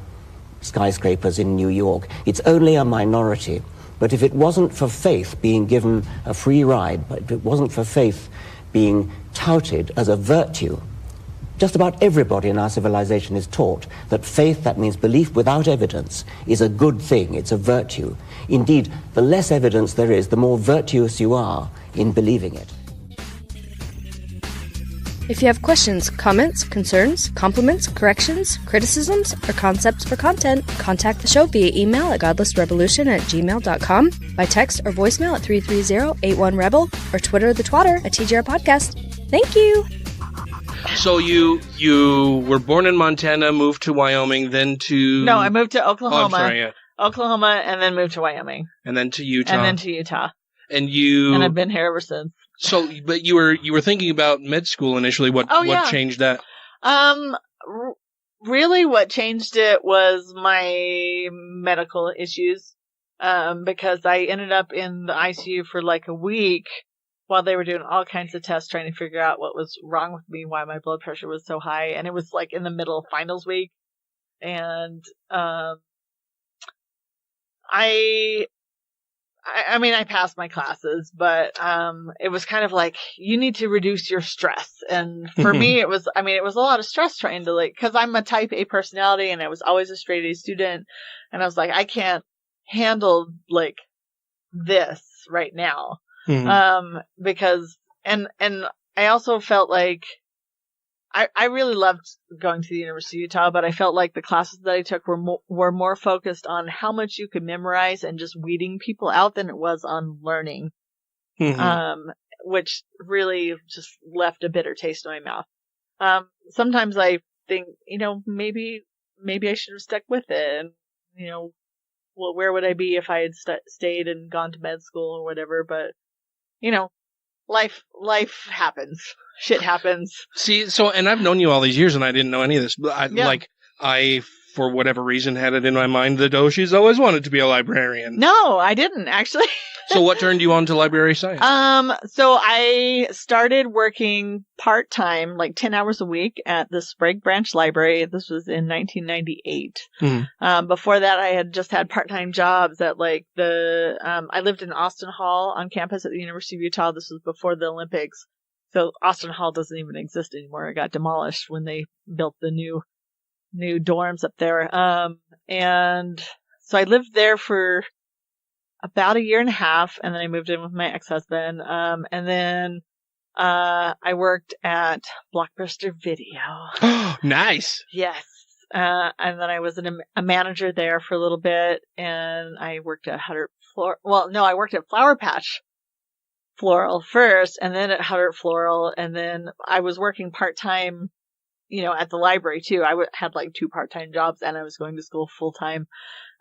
skyscrapers in New York. It's only a minority. But if it wasn't for faith being given a free ride, but if it wasn't for faith being touted as a virtue, just about everybody in our civilization is taught that faith, that means belief without evidence, is a good thing, it's a virtue. Indeed, the less evidence there is, the more virtuous you are in believing it. If you have questions, comments, concerns, compliments, corrections, criticisms, or concepts for content, contact the show via email at godlessrebelution@gmail.com, by text or voicemail at 330-81-REBEL, or Twitter the twatter at TGR Podcast. Thank you! So you were born in Montana, moved to Wyoming, then to... No, I moved to Oklahoma. Oh, I'm sorry, yeah. Oklahoma, and then moved to Wyoming. And then to Utah. And then to Utah. And you... And I've been here ever since. So, but you were thinking about med school initially. What changed that? Really what changed it was my medical issues. Because I ended up in the ICU for like a week while they were doing all kinds of tests trying to figure out what was wrong with me, why my blood pressure was so high. And it was like in the middle of finals week. And, I mean, I passed my classes, but, it was kind of like, you need to reduce your stress. And for me, it was a lot of stress trying to like, cause I'm a type A personality and I was always a straight A student. And I was like, I can't handle like this right now. Because, and I also felt like, I really loved going to the University of Utah, but I felt like the classes that I took were more focused on how much you could memorize and just weeding people out than it was on learning. Which really just left a bitter taste in my mouth. Sometimes I think, maybe I should have stuck with it, and, well, where would I be if I had stayed and gone to med school or whatever, but, life happens. Shit happens. See, and I've known you all these years and I didn't know any of this, but I for whatever reason, had it in my mind that, she's always wanted to be a librarian. No, I didn't, actually. So what turned you on to library science? So I started working part-time, like 10 hours a week at the Sprague Branch Library. This was in 1998. Mm-hmm. Before that, I had just had part-time jobs at like I lived in Austin Hall on campus at the University of Utah. This was before the Olympics. So Austin Hall doesn't even exist anymore. It got demolished when they built the new dorms up there. And so I lived there for about a year and a half, and then I moved in with my ex-husband. And then I worked at Blockbuster Video. Nice. Yes. And then I was a manager there for a little bit, and I worked at I worked at Flower Patch Floral first, and then at Huddart Floral, and then I was working part-time, at the library too. I had like 2 part-time jobs, and I was going to school full-time.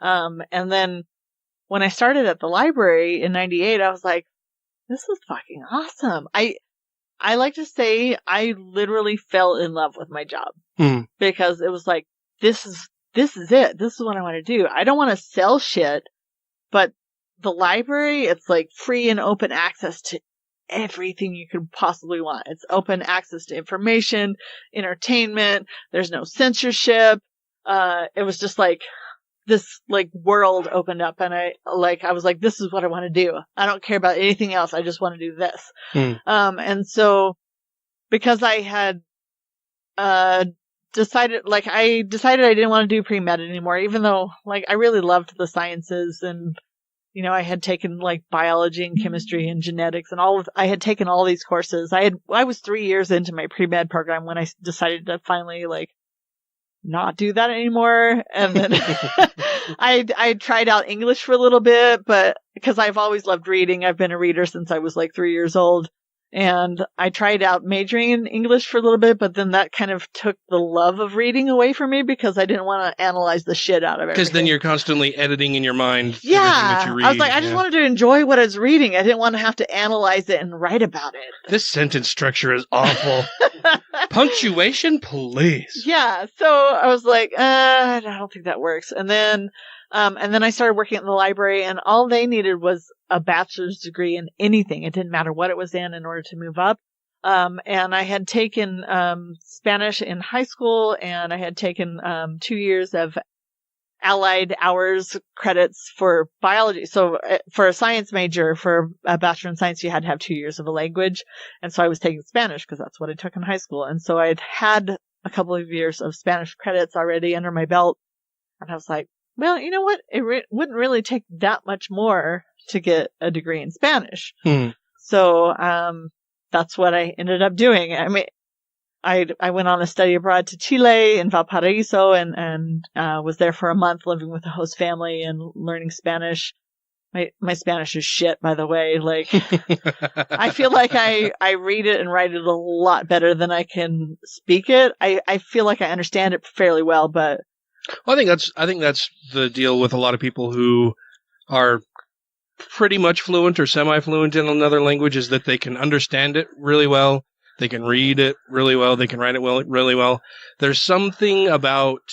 And then when I started at the library in 98, I was like, this is fucking awesome. I like to say I literally fell in love with my job because it was like, this is it. This is what I want to do. I don't want to sell shit, but the library, it's like free and open access to everything you could possibly want. It's open access to information, entertainment. There's no censorship. It was just like this like world opened up, and I was like, this is what I want to do. I don't care about anything else. I just want to do this. And so because I had decided I didn't want to do pre-med anymore, even though like I really loved the sciences, and I had taken like biology and chemistry and genetics and I had taken all these courses. I was 3 years into my pre-med program when I decided to finally like not do that anymore. And then I tried out English for a little bit, but because I've always loved reading, I've been a reader since I was like 3 years old. And I tried out majoring in English for a little bit, but then that kind of took the love of reading away from me because I didn't want to analyze the shit out of it. Because then you're constantly editing in your mind everything that you read. I was like, I just wanted to enjoy what I was reading. I didn't want to have to analyze it and write about it. This sentence structure is awful. Punctuation, please. Yeah, so I was like, I don't think that works. And then I started working at the library, and all they needed was a bachelor's degree in anything. It didn't matter what it was in order to move up. And I had taken Spanish in high school, and I had taken 2 years of allied hours credits for biology. So for a science major, for a bachelor in science, you had to have 2 years of a language. And so I was taking Spanish because that's what I took in high school. And so I'd had a couple of years of Spanish credits already under my belt. And I was like, well, you know what? It wouldn't really take that much more to get a degree in Spanish. So that's what I ended up doing. I mean, I went on a study abroad to Chile in Valparaiso and was there for a month living with a host family and learning Spanish. My Spanish is shit, by the way. Like, I feel like I read it and write it a lot better than I can speak it. I feel like I understand it fairly well, but well, I think that's the deal with a lot of people who are pretty much fluent or semi-fluent in another language, is that they can understand it really well, they can read it really well, they can write it really well. There's something about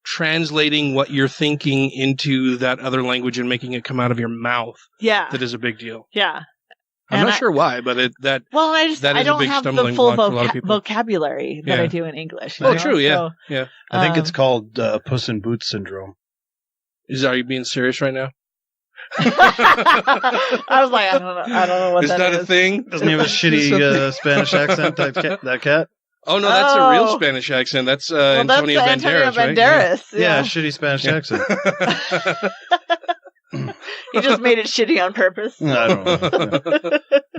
translating what you're thinking into that other language and making it come out of your mouth that is a big deal. Yeah. I'm not sure why, but I don't have the full vocabulary that I do in English. Oh, true, yeah. Yeah. I think it's called Puss in Boots syndrome. Are you being serious right now? I was like, I don't know what that is. Is that a thing? Doesn't he have a shitty Spanish accent, that cat? Oh, no, that's a real Spanish accent. That's Antonio Banderas, right? Yeah, shitty Spanish accent. He just made it shitty on purpose. No, I don't know.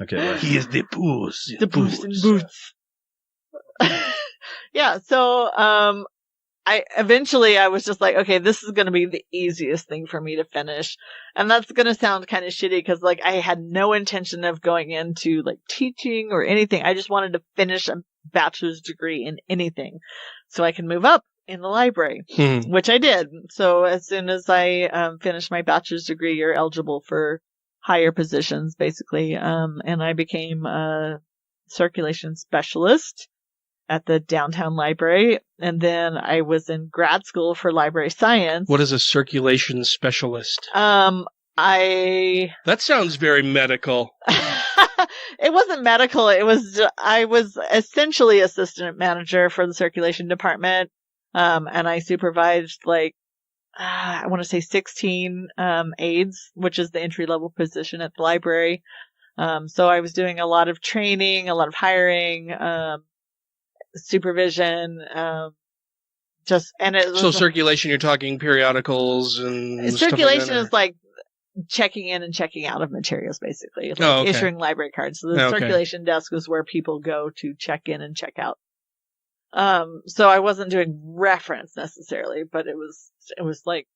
Okay, right. He is the Puss. The Puss in Boots. Yeah, so I was just like, okay, this is going to be the easiest thing for me to finish. And that's going to sound kind of shitty because like I had no intention of going into like teaching or anything. I just wanted to finish a bachelor's degree in anything so I can move up in the library, which I did. So as soon as I finished my bachelor's degree, you're eligible for higher positions basically. And I became a circulation specialist. at the downtown library. And then I was in grad school for library science. What is a circulation specialist? That sounds very medical. It wasn't medical. I was essentially assistant manager for the circulation department. And I supervised I want to say 16 aides, which is the entry-level position at the library. So I was doing a lot of training, a lot of hiring, supervision, So circulation, you're talking periodicals and circulation stuff like that, is like checking in and checking out of materials, basically. It's like issuing library cards. So the circulation desk was where people go to check in and check out. So I wasn't doing reference necessarily, but it was like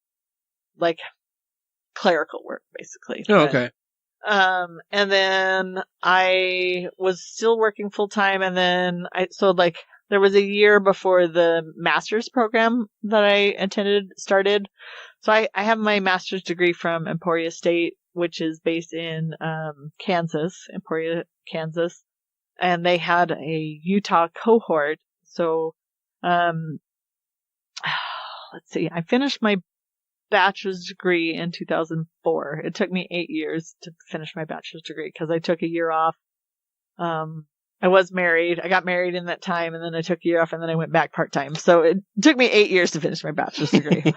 clerical work, basically. Oh, okay. And then I was still working full time, and then there was a year before the master's program that I attended started. So I have my master's degree from Emporia State, which is based in Emporia, Kansas, and they had a Utah cohort. So, let's see, I finished my bachelor's degree in 2004. It took me 8 years to finish my bachelor's degree because I took a year off. I was married. I got married in that time, and then I took a year off, and then I went back part-time. So it took me 8 years to finish my bachelor's degree.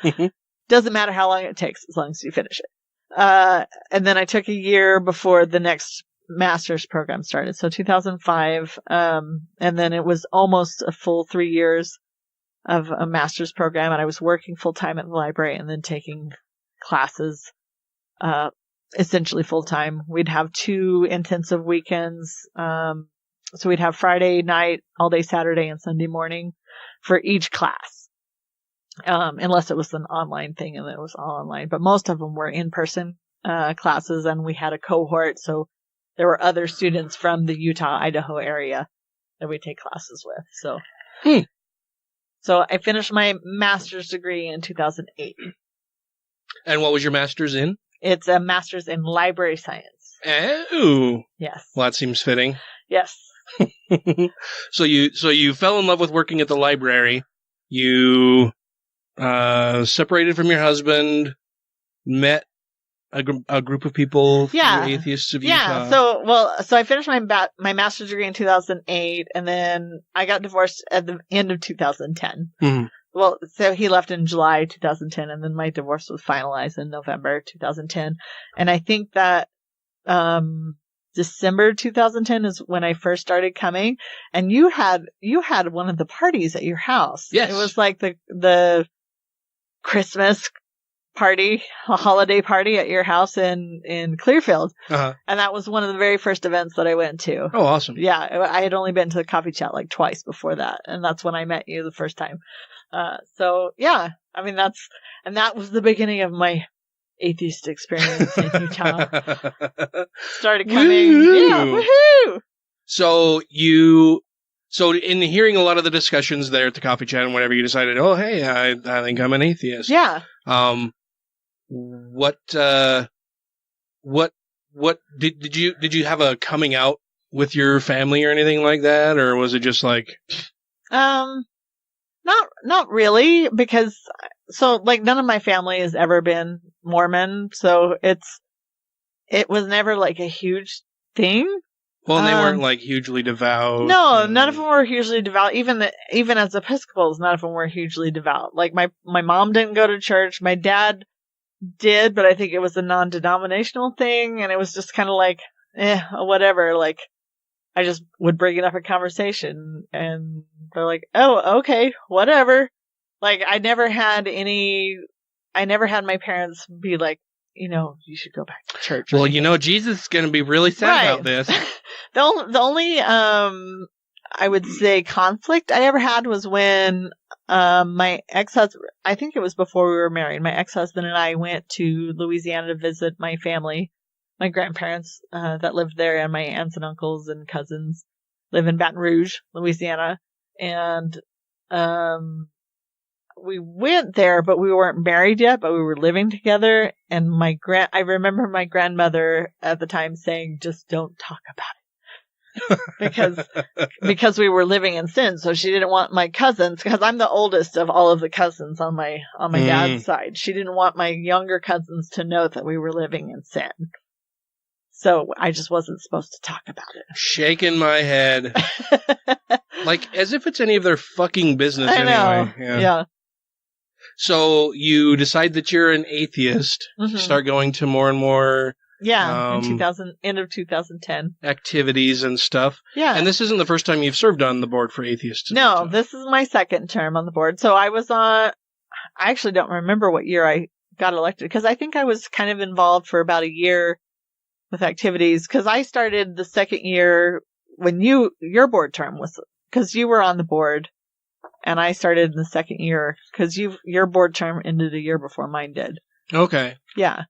Doesn't matter how long it takes as long as you finish it. And then I took a year before the next master's program started. So 2005. And then it was almost a full 3 years of a master's program. And I was working full time at the library and then taking classes, essentially full time. We'd have 2 intensive weekends. So we'd have Friday night, all day Saturday and Sunday morning for each class. Unless it was an online thing and it was all online, but most of them were in-person, classes, and we had a cohort. So there were other students from the Utah, Idaho area that we take classes with. So I finished my master's degree in 2008. And what was your master's in? It's a master's in library science. Oh. Yes. Well, that seems fitting. Yes. So you fell in love with working at the library. You separated from your husband, met a group of people, the Atheists of Utah. Yeah. So I finished my master's degree in 2008, and then I got divorced at the end of 2010. Mm-hmm. Well, so he left in July 2010, and then my divorce was finalized in November 2010. And I think that December 2010 is when I first started coming, and you had one of the parties at your house. Yes. It was like the Christmas party, a holiday party at your house in Clearfield. Uh-huh. And that was one of the very first events that I went to. Oh, awesome. Yeah. I had only been to the coffee chat like twice before that. And that's when I met you the first time. So yeah, I mean, that was the beginning of my atheist experience in Utah. Started coming. Woo-hoo! Yeah. Woohoo! So in hearing a lot of the discussions there at the coffee chat and whatever, you decided, oh, hey, I think I'm an atheist. Yeah. What did you have a coming out with your family or anything like that? Or was it just like, not really, because none of my family has ever been Mormon. So it was never like a huge thing. Well, and they weren't like hugely devout. No, none of them were hugely devout. Even as Episcopals, none of them were hugely devout. Like my mom didn't go to church. My dad did, but I think it was a non-denominational thing, and it was just kind of like, whatever. Like, I just would bring it up in conversation, and they're like, oh, okay, whatever. Like, I never had my parents be like, you should go back to church. Well, Jesus is going to be really sad about this. The only, I would say conflict I ever had was when, my ex-husband, I think it was before we were married, my ex-husband and I went to Louisiana to visit my family, my grandparents, that lived there, and my aunts and uncles and cousins live in Baton Rouge, Louisiana. And, we went there, but we weren't married yet, but we were living together. And I remember my grandmother at the time saying, just don't talk about it. because we were living in sin. So she didn't want my cousins, because I'm the oldest of all of the cousins on my dad's side. She didn't want my younger cousins to know that we were living in sin. So I just wasn't supposed to talk about it. Shaking my head. Like, as if it's any of their fucking business anyway. Yeah. So you decide that you're an atheist, start going to more and more in end of 2010 activities and stuff. Yeah. And this isn't the first time you've served on the board for Atheists of No, Utah. this is my second term on the board. So I actually don't remember what year I got elected, because I think I was kind of involved for about a year with activities, because I started the second year when your board term was, because you were on the board, and I started in the second year because your board term ended a year before mine did. Okay. Yeah.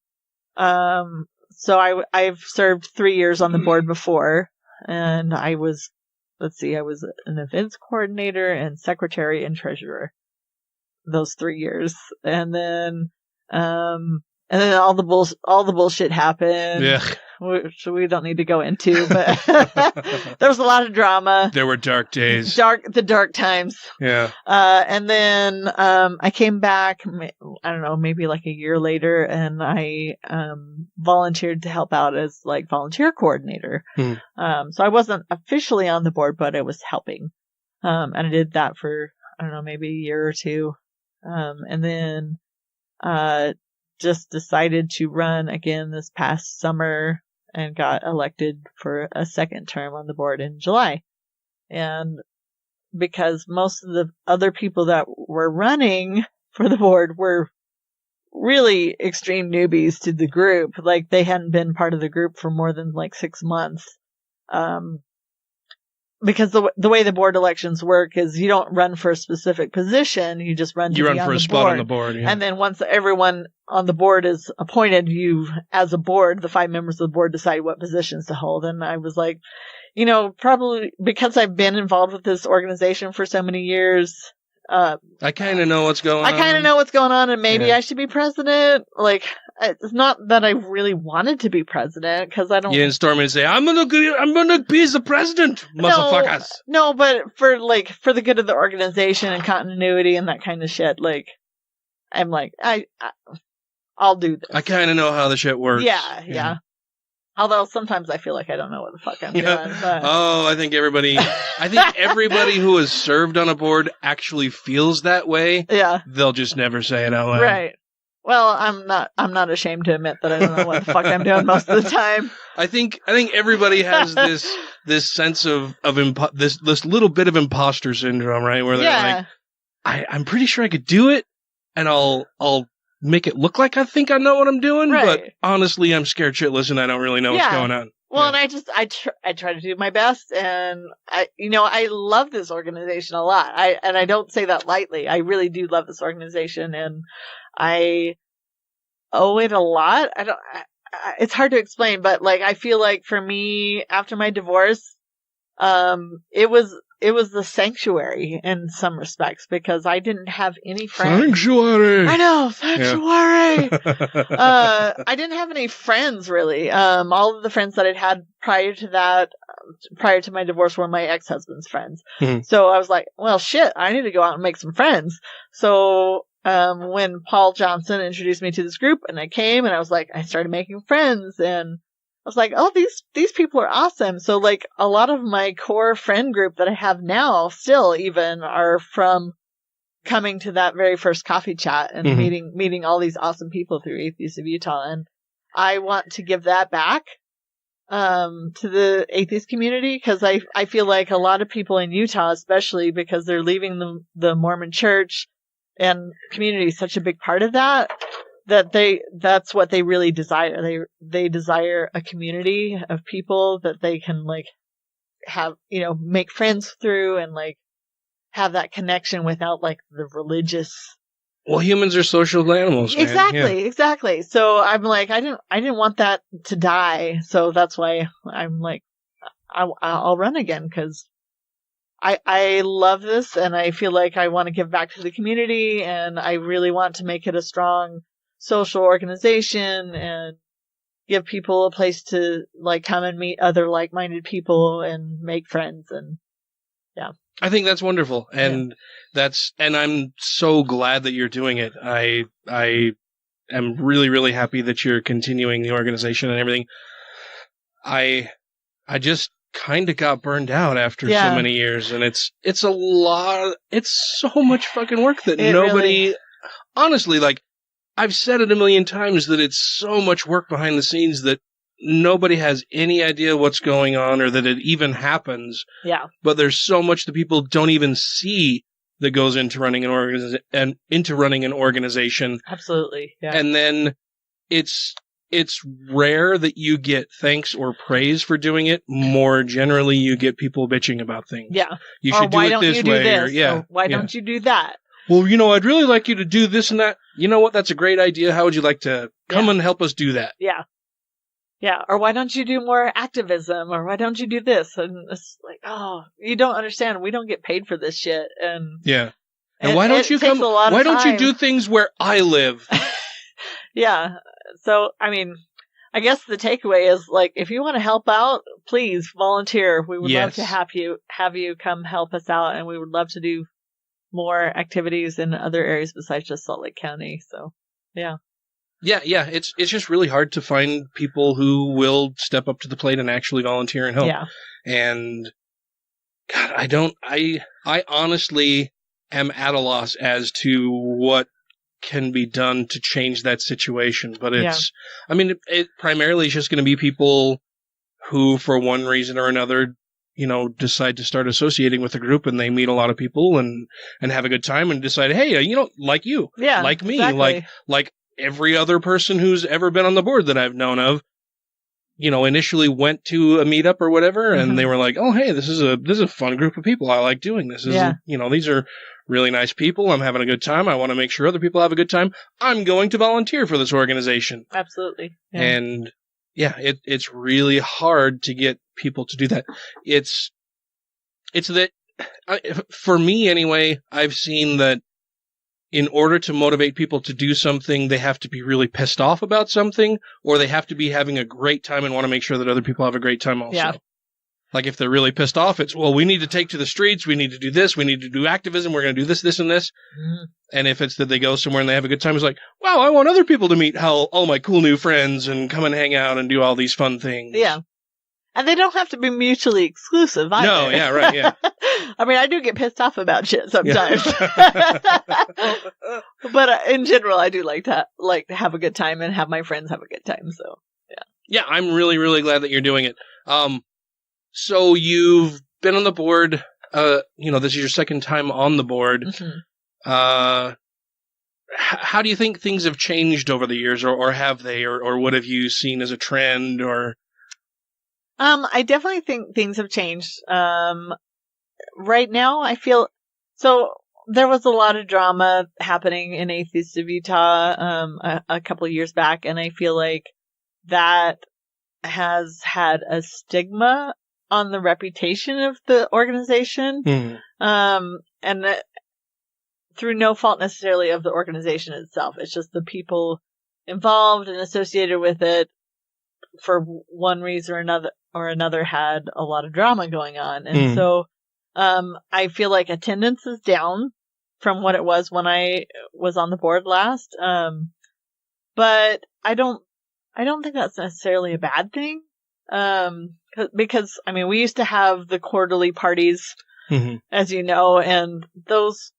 So I've served 3 years on the board before, and I was an events coordinator and secretary and treasurer those 3 years, and then all the bullshit happened. Yeah. Which we don't need to go into, but there was a lot of drama. There were dark days. The dark times. Yeah. And then I came back, I don't know, maybe like a year later, and I volunteered to help out as like volunteer coordinator. So I wasn't officially on the board, but I was helping. And I did that for, I don't know, maybe a year or two. And then just decided to run again this past summer and got elected for a second term on the board in July. And because most of the other people that were running for the board were really extreme newbies to the group, like they hadn't been part of the group for more than like 6 months. Because the way the board elections work is you don't run for a specific position, you just run to be on the board. You run for a spot on the board, yeah. And then once everyone on the board is appointed, you, as a board, the 5 members of the board decide what positions to hold. And I was like, probably because I've been involved with this organization for so many years, I kind of know what's going on. I kind of know what's going on, and maybe I should be president. Like, it's not that I really wanted to be president, because I don't. You didn't storm in and say, "I'm gonna be the president, motherfuckers." No, but for the good of the organization and continuity and that kind of shit, like, I'm like, I'll do this. I kind of know how the shit works. Yeah. Although sometimes I feel like I don't know what the fuck I'm doing. But... Oh, I think everybody who has served on a board actually feels that way. Yeah. They'll just never say it out loud. Right. Well, I'm not ashamed to admit that I don't know what the fuck I'm doing most of the time. I think everybody has this sense of this little bit of imposter syndrome, right? Where they're like, I'm pretty sure I could do it, and I'll make it look like I think I know what I'm doing, but honestly, I'm scared shitless and I don't really know what's going on. Well, and I try to do my best, and I love this organization a lot. I don't say that lightly. I really do love this organization, and I owe it a lot. It's hard to explain, but like, I feel like for me, after my divorce, it was the sanctuary in some respects, because I didn't have any friends. Sanctuary! I know, sanctuary! Yeah. I didn't have any friends, really. All of the friends that I'd had prior to my divorce, were my ex-husband's friends. Mm-hmm. So I was like, well, shit, I need to go out and make some friends. So, when Paul Johnson introduced me to this group, and I came, and I started making friends, and I was like, oh, these people are awesome. So, like, a lot of my core friend group that I have now still even are from coming to that very first coffee chat and meeting all these awesome people through Atheists of Utah. And I want to give that back to the atheist community, because I feel like a lot of people in Utah, especially because they're leaving the Mormon church, and community is such a big part of that's what they really desire. They desire a community of people that they can like have, make friends through, and like have that connection without like the religious. Well, humans are social animals, man. Exactly. So I'm like, I didn't want that to die. So that's why I'm like, I'll run again, because I love this, and I feel like I want to give back to the community, and I really want to make it a strong social organization, and give people a place to like come and meet other like-minded people and make friends. And yeah, I think that's wonderful. And and I'm so glad that you're doing it. I am really, really happy that you're continuing the organization and everything. I just kind of got burned out after so many years, and it's a lot. It's so much fucking work that nobody, honestly, like I've said it a million times that it's so much work behind the scenes that nobody has any idea what's going on or that it even happens. Yeah. But there's so much that people don't even see that goes into running an organization. Absolutely. Yeah. And then it's rare that you get thanks or praise for doing it. More generally, you get people bitching about things. Yeah. You should do it this way. Or why don't you do that? Well, I'd really like you to do this and that. You know what? That's a great idea. How would you like to come and help us do that? Yeah. Yeah. Or why don't you do more activism? Or why don't you do this? And it's like, oh, you don't understand. We don't get paid for this shit. And yeah. And why don't you come? Why don't you do things where I live? Yeah. So, I mean, I guess the takeaway is like, if you want to help out, please volunteer. We would love to have you come help us out, and we would love to do more activities in other areas besides just Salt Lake County. So, yeah. Yeah. It's just really hard to find people who will step up to the plate and actually volunteer and help. Yeah. And God, I honestly am at a loss as to what can be done to change that situation. But I mean, it primarily is just going to be people who, for one reason or another, decide to start associating with a group, and they meet a lot of people and have a good time and decide, hey, like you, like me, exactly. like every other person who's ever been on the board that I've known of, initially went to a meetup or whatever, and they were like, oh, hey, this is a fun group of people. I like doing this. These are really nice people. I'm having a good time. I want to make sure other people have a good time. I'm going to volunteer for this organization. Absolutely. Yeah. And it's really hard to get people to do that. It's that, for me anyway, I've seen that in order to motivate people to do something, they have to be really pissed off about something, or they have to be having a great time and want to make sure that other people have a great time also. Yeah. Like if they're really pissed off, it's, well, we need to take to the streets, we need to do this, we need to do activism, we're going to do this, this, and this. Mm-hmm. And if it's that they go somewhere and they have a good time, it's like, wow, I want other people to meet all my cool new friends and come and hang out and do all these fun things. Yeah. And they don't have to be mutually exclusive either. No, yeah, right, yeah. I mean, I do get pissed off about shit sometimes. But in general, I do like to have a good time and have my friends have a good time. So, yeah. Yeah, I'm really, really glad that you're doing it. So you've been on the board, this is your second time on the board. Mm-hmm. How do you think things have changed over the years, or have they, or what have you seen as a trend, or? I definitely think things have changed. Right now, I feel, so there was a lot of drama happening in Atheists of Utah, a couple of years back, and I feel like that has had a stigma on the reputation of the organization. Mm. And through no fault necessarily of the organization itself. It's just the people involved and associated with it, for one reason or another had a lot of drama going on. And so I feel like attendance is down from what it was when I was on the board last. But I don't think that's necessarily a bad thing. Because, I mean, we used to have the quarterly parties, as you know, and those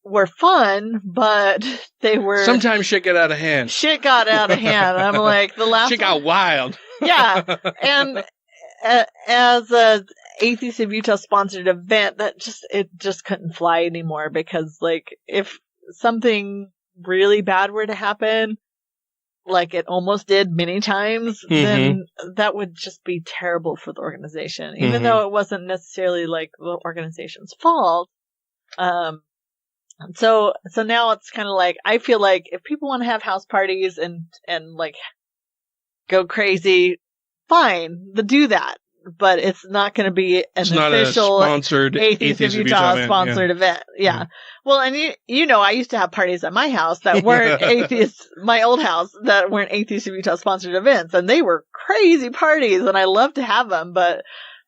were fun, but they were... Sometimes shit got out of hand. Shit got out of hand. I'm like, the last... Shit got wild. Yeah. And as a Atheists of Utah sponsored event, it just couldn't fly anymore, because, like, if something really bad were to happen, like it almost did many times, then that would just be terrible for the organization, even though it wasn't necessarily like the organization's fault. So now it's kind of like, I feel like if people want to have house parties and like go crazy, fine, do that. but it's not going to be an official sponsored Atheists of Utah sponsored event. Yeah. Well, and you know, I used to have parties at my house that weren't atheists, my old house, that weren't Atheists of Utah sponsored events, and they were crazy parties, and I loved to have them, but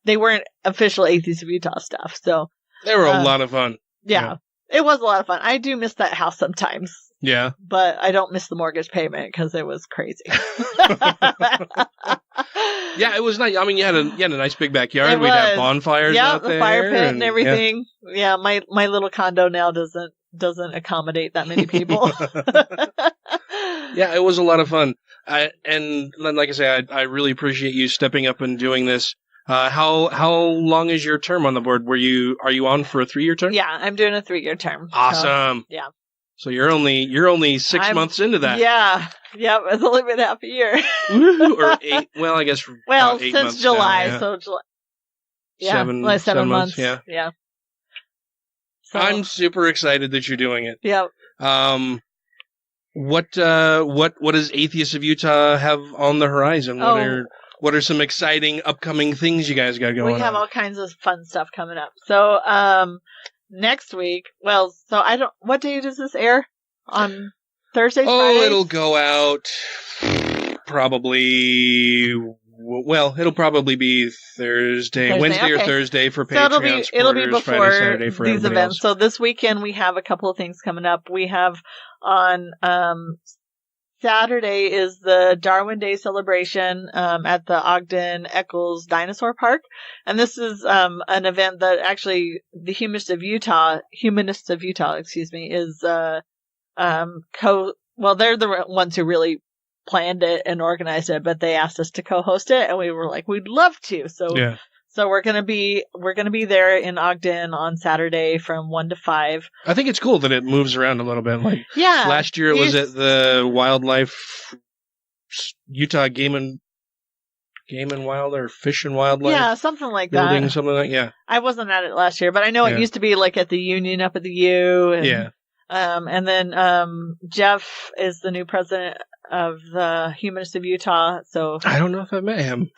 they weren't official Atheists of Utah stuff. So they were a lot of fun. Yeah. It was a lot of fun. I do miss that house sometimes. Yeah. But I don't miss the mortgage payment because it was crazy. Yeah, it was nice. I mean, you had a nice big backyard. We'd have bonfires out there. Yeah, the fire pit and everything. Yeah, my little condo now doesn't accommodate that many people. Yeah, it was a lot of fun. And like I say, I really appreciate you stepping up and doing this. How long is your term on the board? Are you on for a 3-year term? Yeah, I'm doing a 3-year term. Awesome. So, yeah. So you're only 6 months into that. Yeah. Yeah, it's only been half a year. Or 8. Well, I guess. Well, 8 since months July, now, yeah. so July. Yeah, 7 months. Yeah. So, I'm super excited that you're doing it. Yeah. What does Atheists of Utah have on the horizon? What are some exciting upcoming things you guys got going on? We have all kinds of fun stuff coming up. So, next week, what day does this air? On Thursday, Friday? It'll go out probably, it'll probably be Thursday, Wednesday or Thursday for Patreon supporters. It'll be before Friday, Saturday for these events. Else. So this weekend we have a couple of things coming up. We have on, Saturday is the Darwin Day celebration at the Ogden Eccles Dinosaur Park, and this is an event that actually the Humanists of Utah, is they're the ones who really planned it and organized it, but they asked us to co-host it, and we were like, we'd love to. So we're gonna be there in Ogden on Saturday from 1 to 5. I think it's cool that it moves around a little bit. Like last year, it was at the Wildlife Utah Game and Wild or Fish and Wildlife. Yeah, something like building, that. Something like I wasn't at it last year, but I know it used to be like at the Union up at the U. And, and then Jeff is the new president of the Humanists of Utah. So I don't know if I met him.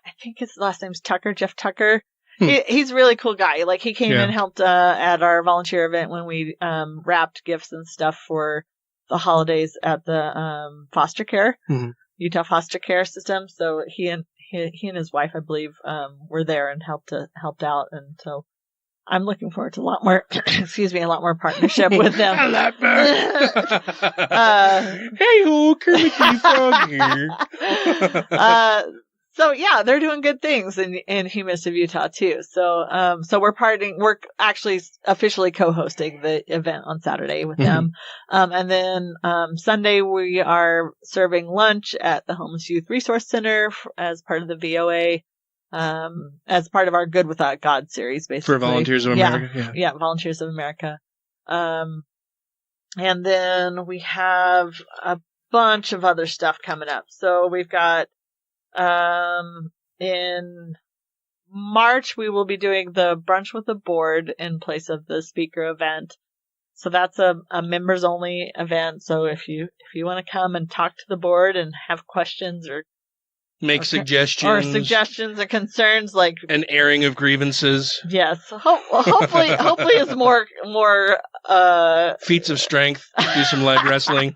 I think his last name's Tucker, Jeff Tucker. He's a really cool guy. Like, he came and helped at our volunteer event when we wrapped gifts and stuff for the holidays at the foster care, Utah foster care system. So he and his wife, I believe, were there and helped out. And so I'm looking forward to a lot more partnership with them. A lot more. Hey-ho, Kermit the Frog here. So yeah, they're doing good things in Humanists of Utah too. So we're actually officially co-hosting the event on Saturday with them. And then Sunday we are serving lunch at the Homeless Youth Resource Center as part of the VOA, as part of our Good Without God series, basically. For Volunteers of America. Yeah, Volunteers of America. And then we have a bunch of other stuff coming up. So we've got in March, we will be doing the Brunch with the Board in place of the speaker event. So that's a members only event. So if you want to come and talk to the board and have questions or make suggestions or concerns, like an airing of grievances. Yes. Hopefully it's more feats of strength. Do some leg wrestling.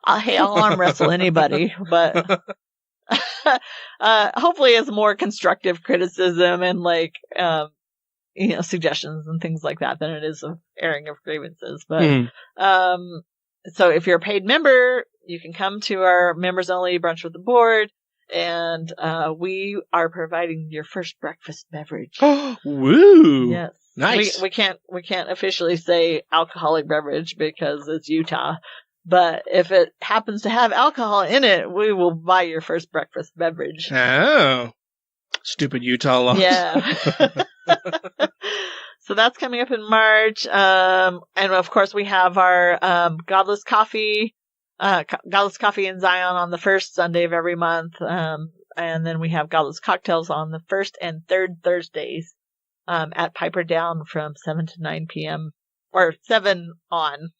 I'll arm wrestle anybody, but hopefully it's more constructive criticism and suggestions and things like that than it is of airing of grievances. But so if you're a paid member, you can come to our members only Brunch with the Board, and we are providing your first breakfast beverage. Woo! Yes. Nice. We can't officially say alcoholic beverage because it's Utah. But if it happens to have alcohol in it, we will buy your first breakfast beverage. Oh. Stupid Utah laws. Yeah. So that's coming up in March. And of course we have our Godless Coffee in Zion on the first Sunday of every month. And then we have Godless Cocktails on the first and third Thursdays at Piper Down from 7 to 9 p.m. or 7 on.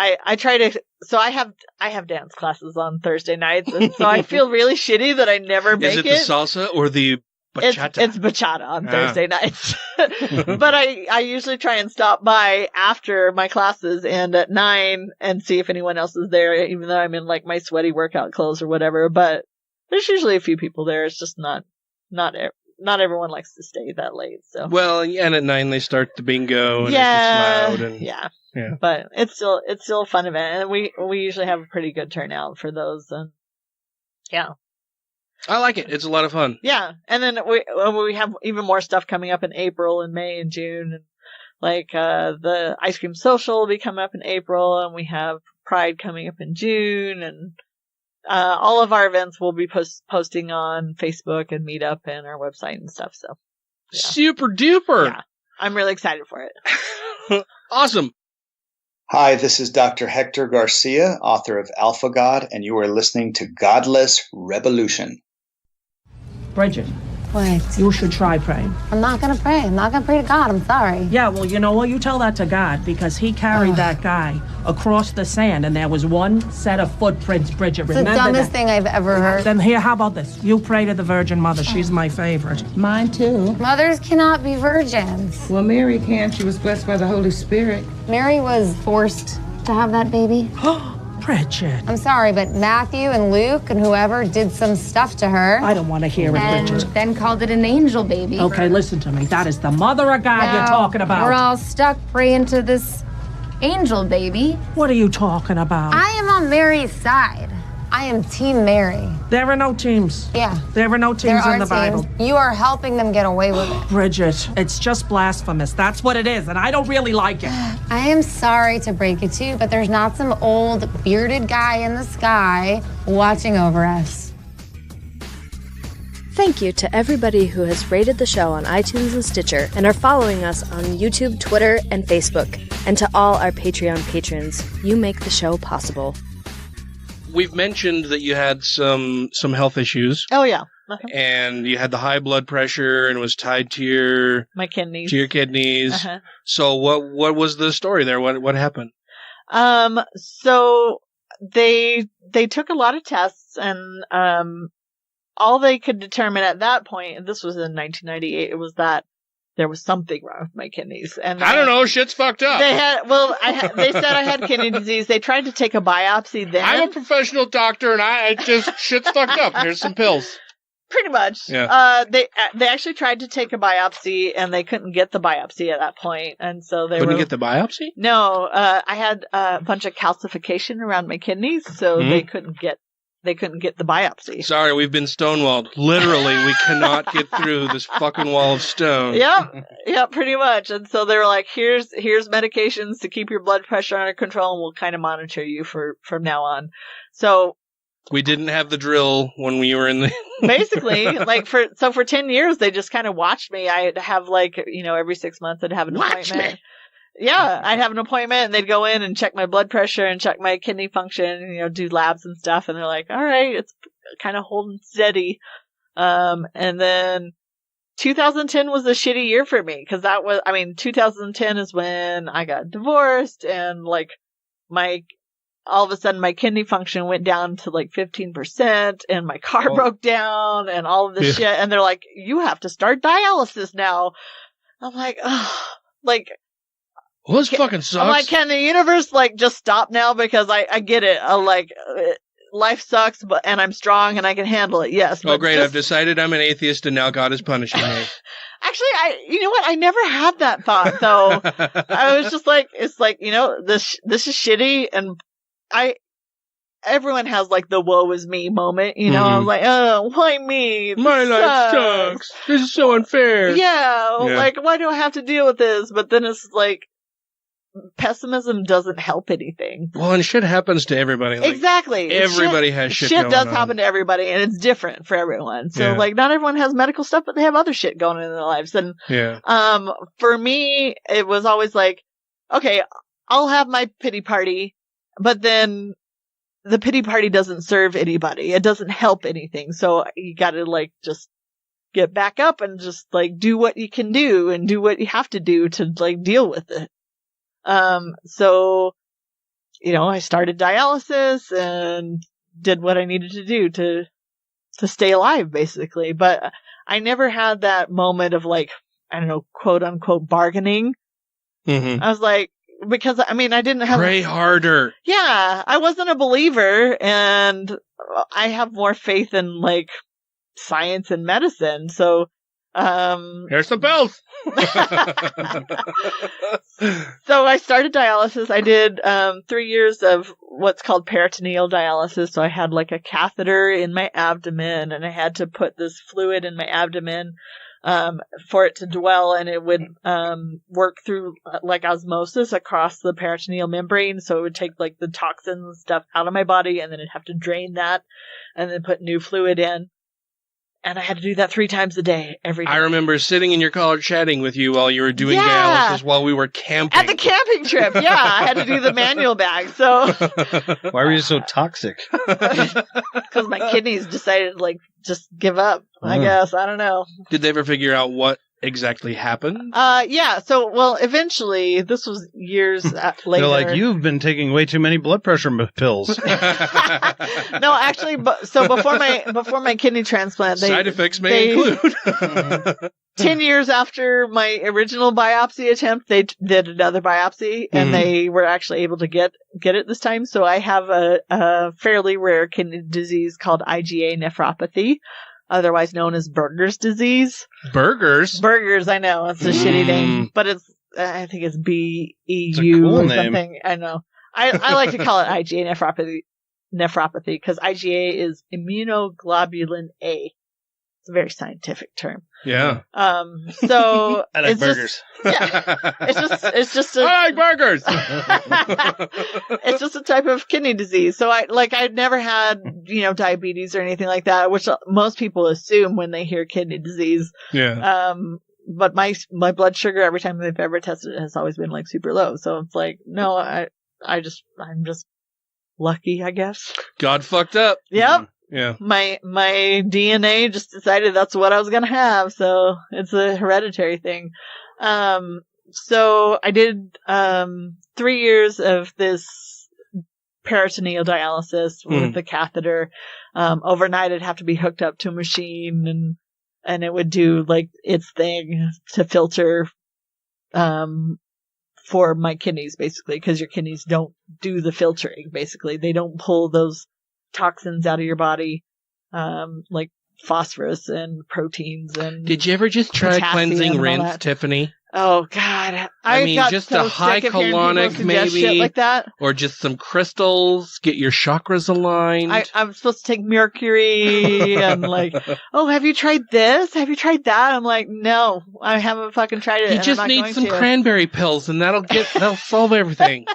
I try to, so I have dance classes on Thursday nights, and so I feel really shitty that I never make it. Is it the salsa or the Bachata. It's bachata on Thursday nights. But I usually try and stop by after my classes and at 9 and see if anyone else is there, even though I'm in like my sweaty workout clothes or whatever. But there's usually a few people there. It's just not everyone likes to stay that late. So well, and at 9 they start the bingo and yeah, it gets loud and yeah. But it's still a fun event, and we usually have a pretty good turnout for those. And yeah. I like it. It's a lot of fun. Yeah, and then we have even more stuff coming up in April and May and June, and like the ice cream social will be coming up in April, and we have Pride coming up in June, and all of our events will be posting on Facebook and Meetup and our website and stuff. So yeah. Super duper! Yeah, I'm really excited for it. Awesome. Hi, this is Dr. Hector Garcia, author of Alpha God, and you are listening to Godless Rebelution. Bridget. What? You should try praying. I'm not going to pray. I'm not going to pray to God. I'm sorry. Yeah, well, you know what? You tell that to God, because he carried that guy across the sand, and there was one set of footprints, Bridget. It's Remember the dumbest that? thing I've ever heard. Then here, how about this? You pray to the Virgin Mother. She's my favorite. Mine too. Mothers cannot be virgins. Well, Mary can. She was blessed by the Holy Spirit. Mary was forced to have that baby. Bridget. I'm sorry, but Matthew and Luke and whoever did some stuff to her. I don't want to hear it, Bridget. And then called it an angel baby. Okay, listen to me. That is the mother of God you're talking about. We're all stuck praying to this angel baby. What are you talking about? I am on Mary's side. I am Team Mary. There are no teams. Yeah. There are no teams in the Bible. You are helping them get away with it. Bridget, it's just blasphemous. That's what it is, and I don't really like it. I am sorry to break it to you, but there's not some old bearded guy in the sky watching over us. Thank you to everybody who has rated the show on iTunes and Stitcher and are following us on YouTube, Twitter, and Facebook. And to all our Patreon patrons, you make the show possible. We've mentioned that you had some health issues. Oh, yeah. And you had the high blood pressure and it was tied to my kidneys. To your kidneys. So what was the story there? What happened? So they took a lot of tests, and all they could determine at that point, and this was in 1998, it was that there was something wrong with my kidneys. And I don't know, shit's fucked up. They said I had kidney disease. They tried to take a biopsy then. I'm a professional doctor, and I just shit's fucked up. Here's some pills. Pretty much. Yeah. They actually tried to take a biopsy, and they couldn't get the biopsy at that point, and so they couldn't get the biopsy. No, I had a bunch of calcification around my kidneys, so they couldn't get the biopsy. Sorry, we've been stonewalled. Literally, we cannot get through this fucking wall of stone. Yeah, pretty much. And so they were like, here's medications to keep your blood pressure under control, and we'll kind of monitor you from now on. So we didn't have the drill when we were in the basically, for 10 years they just kind of watched me. I'd have every 6 months I'd have an appointment. Yeah, I'd have an appointment, and they'd go in and check my blood pressure and check my kidney function, do labs and stuff, and they're like, all right, it's kind of holding steady. And then 2010 was a shitty year for me, because 2010 is when I got divorced, and all of a sudden my kidney function went down to 15%, and my car broke down, and all of this shit, and they're like, you have to start dialysis now. I'm like, oh, well, this fucking sucks. I'm like, can the universe just stop now? Because I get it. Life sucks, and I'm strong and I can handle it. Yes. Oh, great! I've decided I'm an atheist, and now God is punishing me. Actually, you know what? I never had that thought though. I was just this is shitty, and everyone has the woe is me moment, I'm like, oh, why me? My life sucks. This is so unfair. Yeah. Why do I have to deal with this? But then it's pessimism doesn't help anything. Well, and shit happens to everybody. Exactly. Everybody has shit going on. Shit does happen to everybody, and it's different for everyone. So, not everyone has medical stuff, but they have other shit going on in their lives. And, for me, it was always okay, I'll have my pity party, but then the pity party doesn't serve anybody. It doesn't help anything. So you gotta just get back up and just do what you can do and do what you have to do to deal with it. So, I started dialysis and did what I needed to do to stay alive, basically. But I never had that moment of like, I don't know, quote unquote bargaining. Mm-hmm. I was like, because I mean, I didn't have pray harder. Yeah, I wasn't a believer, and I have more faith in like science and medicine. So, here's some pills. So I started dialysis. I did 3 years of what's called peritoneal dialysis. So I had like a catheter in my abdomen, and I had to put this fluid in my abdomen for it to dwell, and it would work through like osmosis across the peritoneal membrane. So it would take like the toxins and stuff out of my body, and then it'd have to drain that and then put new fluid in. And I had to do that 3 times a day, every day. I remember sitting in your car chatting with you while you were doing dialysis while we were camping. At the camping trip, yeah. I had to do the manual bag, so... Why were you so toxic? Because my kidneys decided to, like, just give up, I guess. I don't know. Did they ever figure out what exactly happened? Yeah, so, well, eventually, this was years later. They're like, you've been taking way too many blood pressure pills. No, actually, so before my kidney transplant, side effects may include 10 years after my original biopsy attempt, they did another biopsy, and they were actually able to get it this time. So I have a fairly rare kidney disease called IgA nephropathy, otherwise known as Berger's disease. Burgers, I know it's a shitty name, but I think it's BEU cool or name. something. I know. I like to call it IgA nephropathy because IgA is immunoglobulin A. It's a very scientific term. Yeah. So I like burgers. It's just I like burgers. It's just a type of kidney disease. So I'd never had, diabetes or anything like that, which most people assume when they hear kidney disease. Yeah. But my blood sugar every time they've ever tested it has always been like super low. So it's like, no, I'm just lucky, I guess. God fucked up. Yep. Yeah. My DNA just decided that's what I was going to have. So it's a hereditary thing. So I did 3 years of this peritoneal dialysis with the catheter. Overnight I'd have to be hooked up to a machine, and it would do like its thing to filter for my kidneys, basically, because your kidneys don't do the filtering, basically. They don't pull those toxins out of your body, like phosphorus and proteins and Did you ever just try cleansing rinse, Tiffany? Oh God! I mean, got just so a high sick of hearing people colonic, suggest maybe, shit like that. Or just some crystals. Get your chakras aligned. I'm supposed to take mercury and like, oh, have you tried this? Have you tried that? I'm like, no, I haven't fucking tried it. You just need some cranberry pills, and that'll solve everything.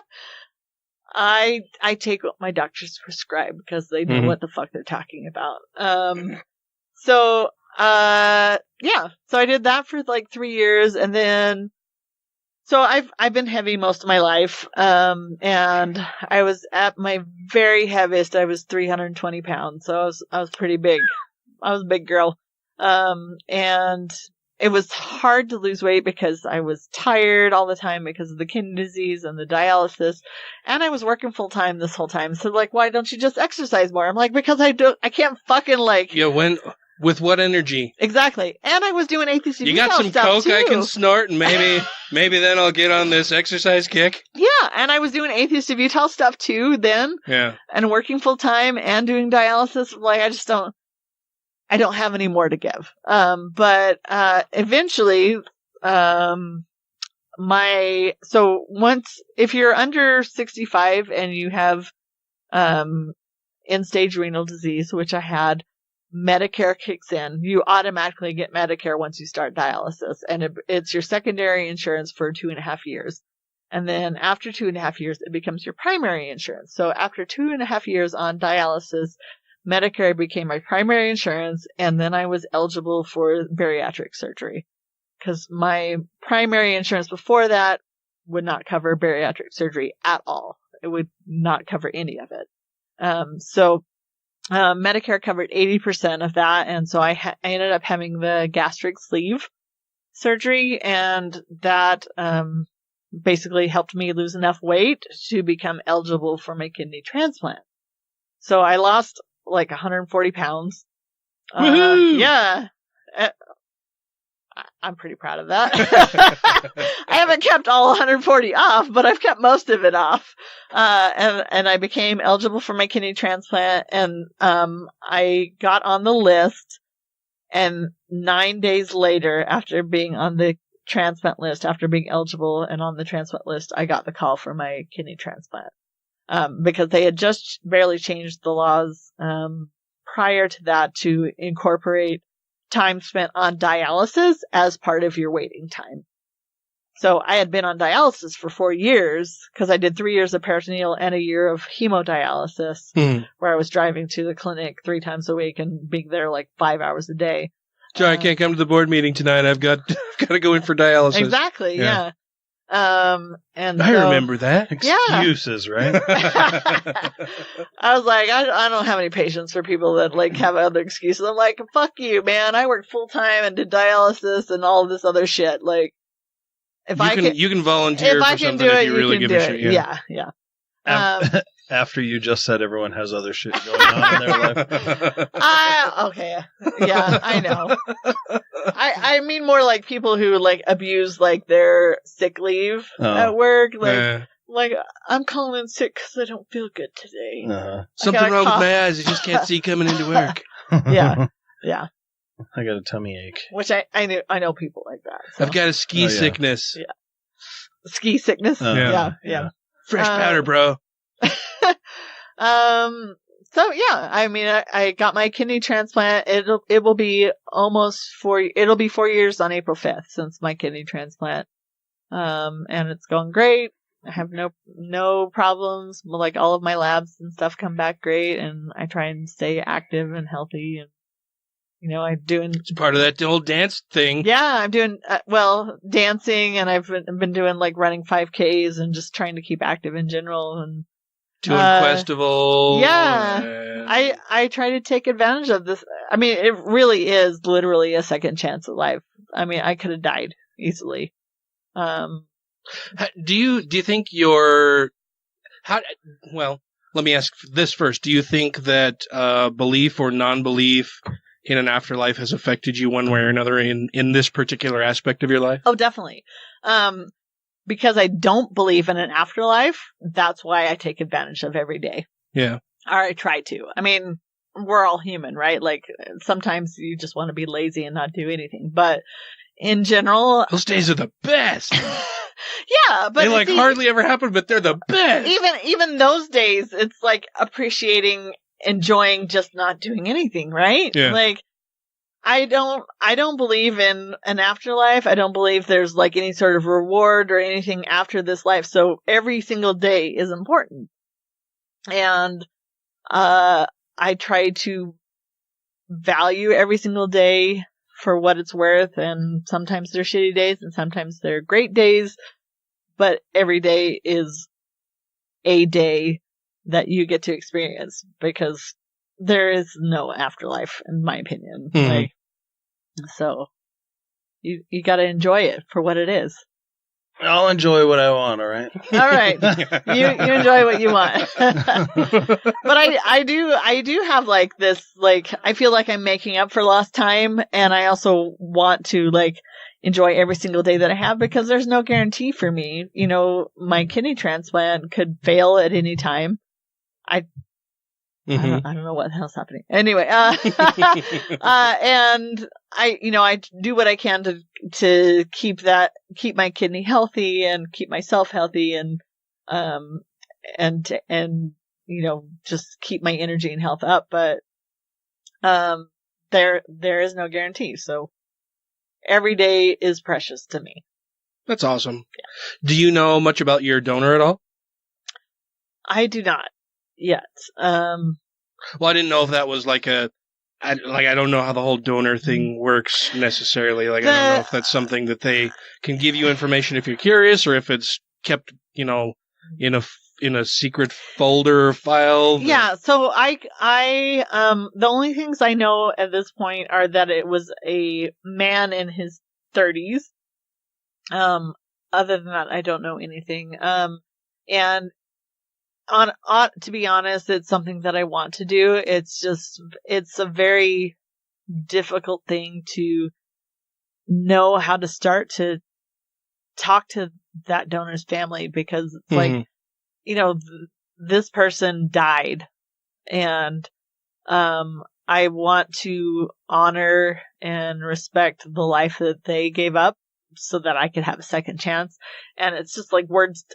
I take what my doctors prescribe because they know what the fuck they're talking about. So I did that for like 3 years, and then, so I've been heavy most of my life. And I was at my very heaviest. I was 320 pounds. So I was pretty big. I was a big girl. And it was hard to lose weight because I was tired all the time because of the kidney disease and the dialysis. And I was working full time this whole time. So like, why don't you just exercise more? I'm like, because I can't fucking like. Yeah, with what energy? Exactly. And I was doing Atheists of Utah stuff. You got some coke too. I can snort, and maybe then I'll get on this exercise kick. Yeah, and I was doing Atheists of Utah stuff too then. Yeah. And working full time and doing dialysis. Like, I don't have any more to give. But eventually, if you're under 65 and you have end-stage renal disease, which I had, Medicare kicks in. You automatically get Medicare once you start dialysis, and it's your secondary insurance for 2.5 years. And then after 2.5 years, it becomes your primary insurance. So after 2.5 years on dialysis, Medicare became my primary insurance, and then I was eligible for bariatric surgery because my primary insurance before that would not cover bariatric surgery at all. It would not cover any of it. So Medicare covered 80% of that, and so I ended up having the gastric sleeve surgery, and that basically helped me lose enough weight to become eligible for my kidney transplant. So I lost like 140 pounds, Yeah. I'm pretty proud of that. I haven't kept all 140 off, but I've kept most of it off. And I became eligible for my kidney transplant, and I got on the list, and 9 days later, after being on the transplant list, after being eligible and on the transplant list, I got the call for my kidney transplant. Because they had just barely changed the laws prior to that to incorporate time spent on dialysis as part of your waiting time. So I had been on dialysis for 4 years because I did 3 years of peritoneal and a year of hemodialysis, where I was driving to the clinic 3 times a week and being there like 5 hours a day. Joe, I can't come to the board meeting tonight. I've got to go in for dialysis. Exactly. Yeah. And I remember that. Excuses, right? I was like, I don't have any patience for people that like have other excuses. I'm like, fuck you, man. I worked full time and did dialysis and all this other shit. Like, you can volunteer for something if you really give a shit. Yeah. After you just said everyone has other shit going on in their life. Okay. Yeah, I know. I mean more like people who like abuse like their sick leave at work. Like, I'm calling in sick because I don't feel good today. Something wrong with my eyes. I just can't see coming into work. Yeah. I got a tummy ache. Which I know people like that. So. I've got a ski sickness. Yeah. Ski sickness? Yeah. Fresh powder, bro. So yeah, I mean, I got my kidney transplant. It will be it'll be 4 years on April 5th since my kidney transplant. And it's going great. I have no problems. Like all of my labs and stuff come back great, and I try and stay active and healthy, and I'm doing. It's part of that whole dance thing. Yeah, I'm doing dancing, and I've been doing like running 5Ks and just trying to keep active in general, and doing Questival. Yeah, I try to take advantage of this. I mean, it really is literally a second chance at life. I mean, I could have died easily. Do you think well, let me ask this first. Do you think that belief or non-belief in an afterlife has affected you one way or another in this particular aspect of your life? Oh, definitely. Because I don't believe in an afterlife, that's why I take advantage of every day. Yeah. Or I try to. I mean, we're all human, right? Like, sometimes you just want to be lazy and not do anything. But in general... Those days are the best! Yeah, but... They hardly ever happen, but they're the best! Even those days, it's like appreciating, enjoying just not doing anything, right? Yeah. Like... I don't believe in an afterlife. I don't believe there's like any sort of reward or anything after this life. So every single day is important. And, I try to value every single day for what it's worth. And sometimes they're shitty days and sometimes they're great days, but every day is a day that you get to experience because there is no afterlife, in my opinion. So you got to enjoy it for what it is. I'll enjoy what I want. All right. All right. You enjoy what you want. But I do have like this, like, I feel like I'm making up for lost time. And I also want to like enjoy every single day that I have because there's no guarantee for me. My kidney transplant could fail at any time. I don't know what the hell's happening. Anyway, and I do what I can to keep my kidney healthy and keep myself healthy and just keep my energy and health up. But, there is no guarantee. So every day is precious to me. That's awesome. Yeah. Do you know much about your donor at all? I do not. Yet. Well, I didn't know if that was like I don't know how the whole donor thing works necessarily. Like, I don't know if that's something that they can give you information if you're curious, or if it's kept, in a secret folder or file. Yeah. So I the only things I know at this point are that it was a man in his 30s. Other than that, I don't know anything. And to be honest, it's something that I want to do. It's a very difficult thing to know how to start to talk to that donor's family, because it's like, you know, this person died, and I want to honor and respect the life that they gave up so that I could have a second chance. And it's just like words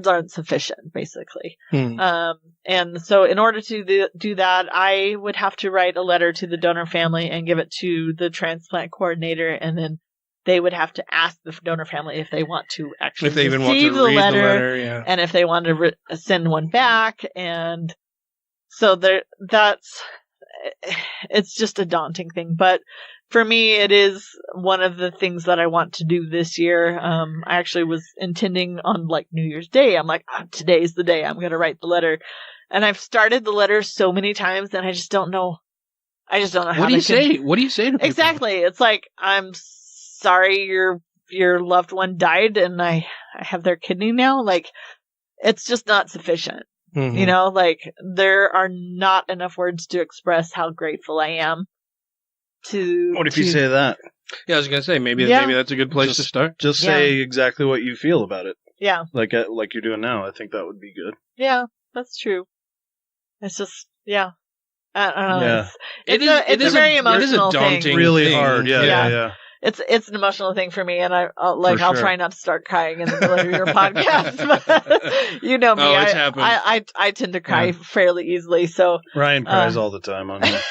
aren't sufficient, basically. And so in order to do that, I would have to write a letter to the donor family and give it to the transplant coordinator, and then they would have to ask the donor family if they want to actually receive the letter, yeah. and if they want to send one back. And so it's just a daunting thing. But for me, it is one of the things that I want to do this year. I actually was intending on like New Year's Day. I'm like, today's the day I'm going to write the letter. And I've started the letter so many times, and I just don't know. How What do you say? What do you say to people? Exactly. It's like, I'm sorry your loved one died and I have their kidney now. Like, it's just not sufficient. You know, like, there are not enough words to express how grateful I am to. What if you say that? Yeah, I was going to say, maybe that's a good place to start. Just say exactly what you feel about it. Yeah. Like you're doing now. I think that would be good. Yeah, that's true. It's just, I don't know. Yeah. It's a very emotional thing. It is a daunting really thing. hard. Yeah. It's an emotional thing for me, and I'll sure. try not to start crying in the middle of your podcast. But you know me, it's happened. I tend to cry fairly easily. So Ryan cries all the time on here.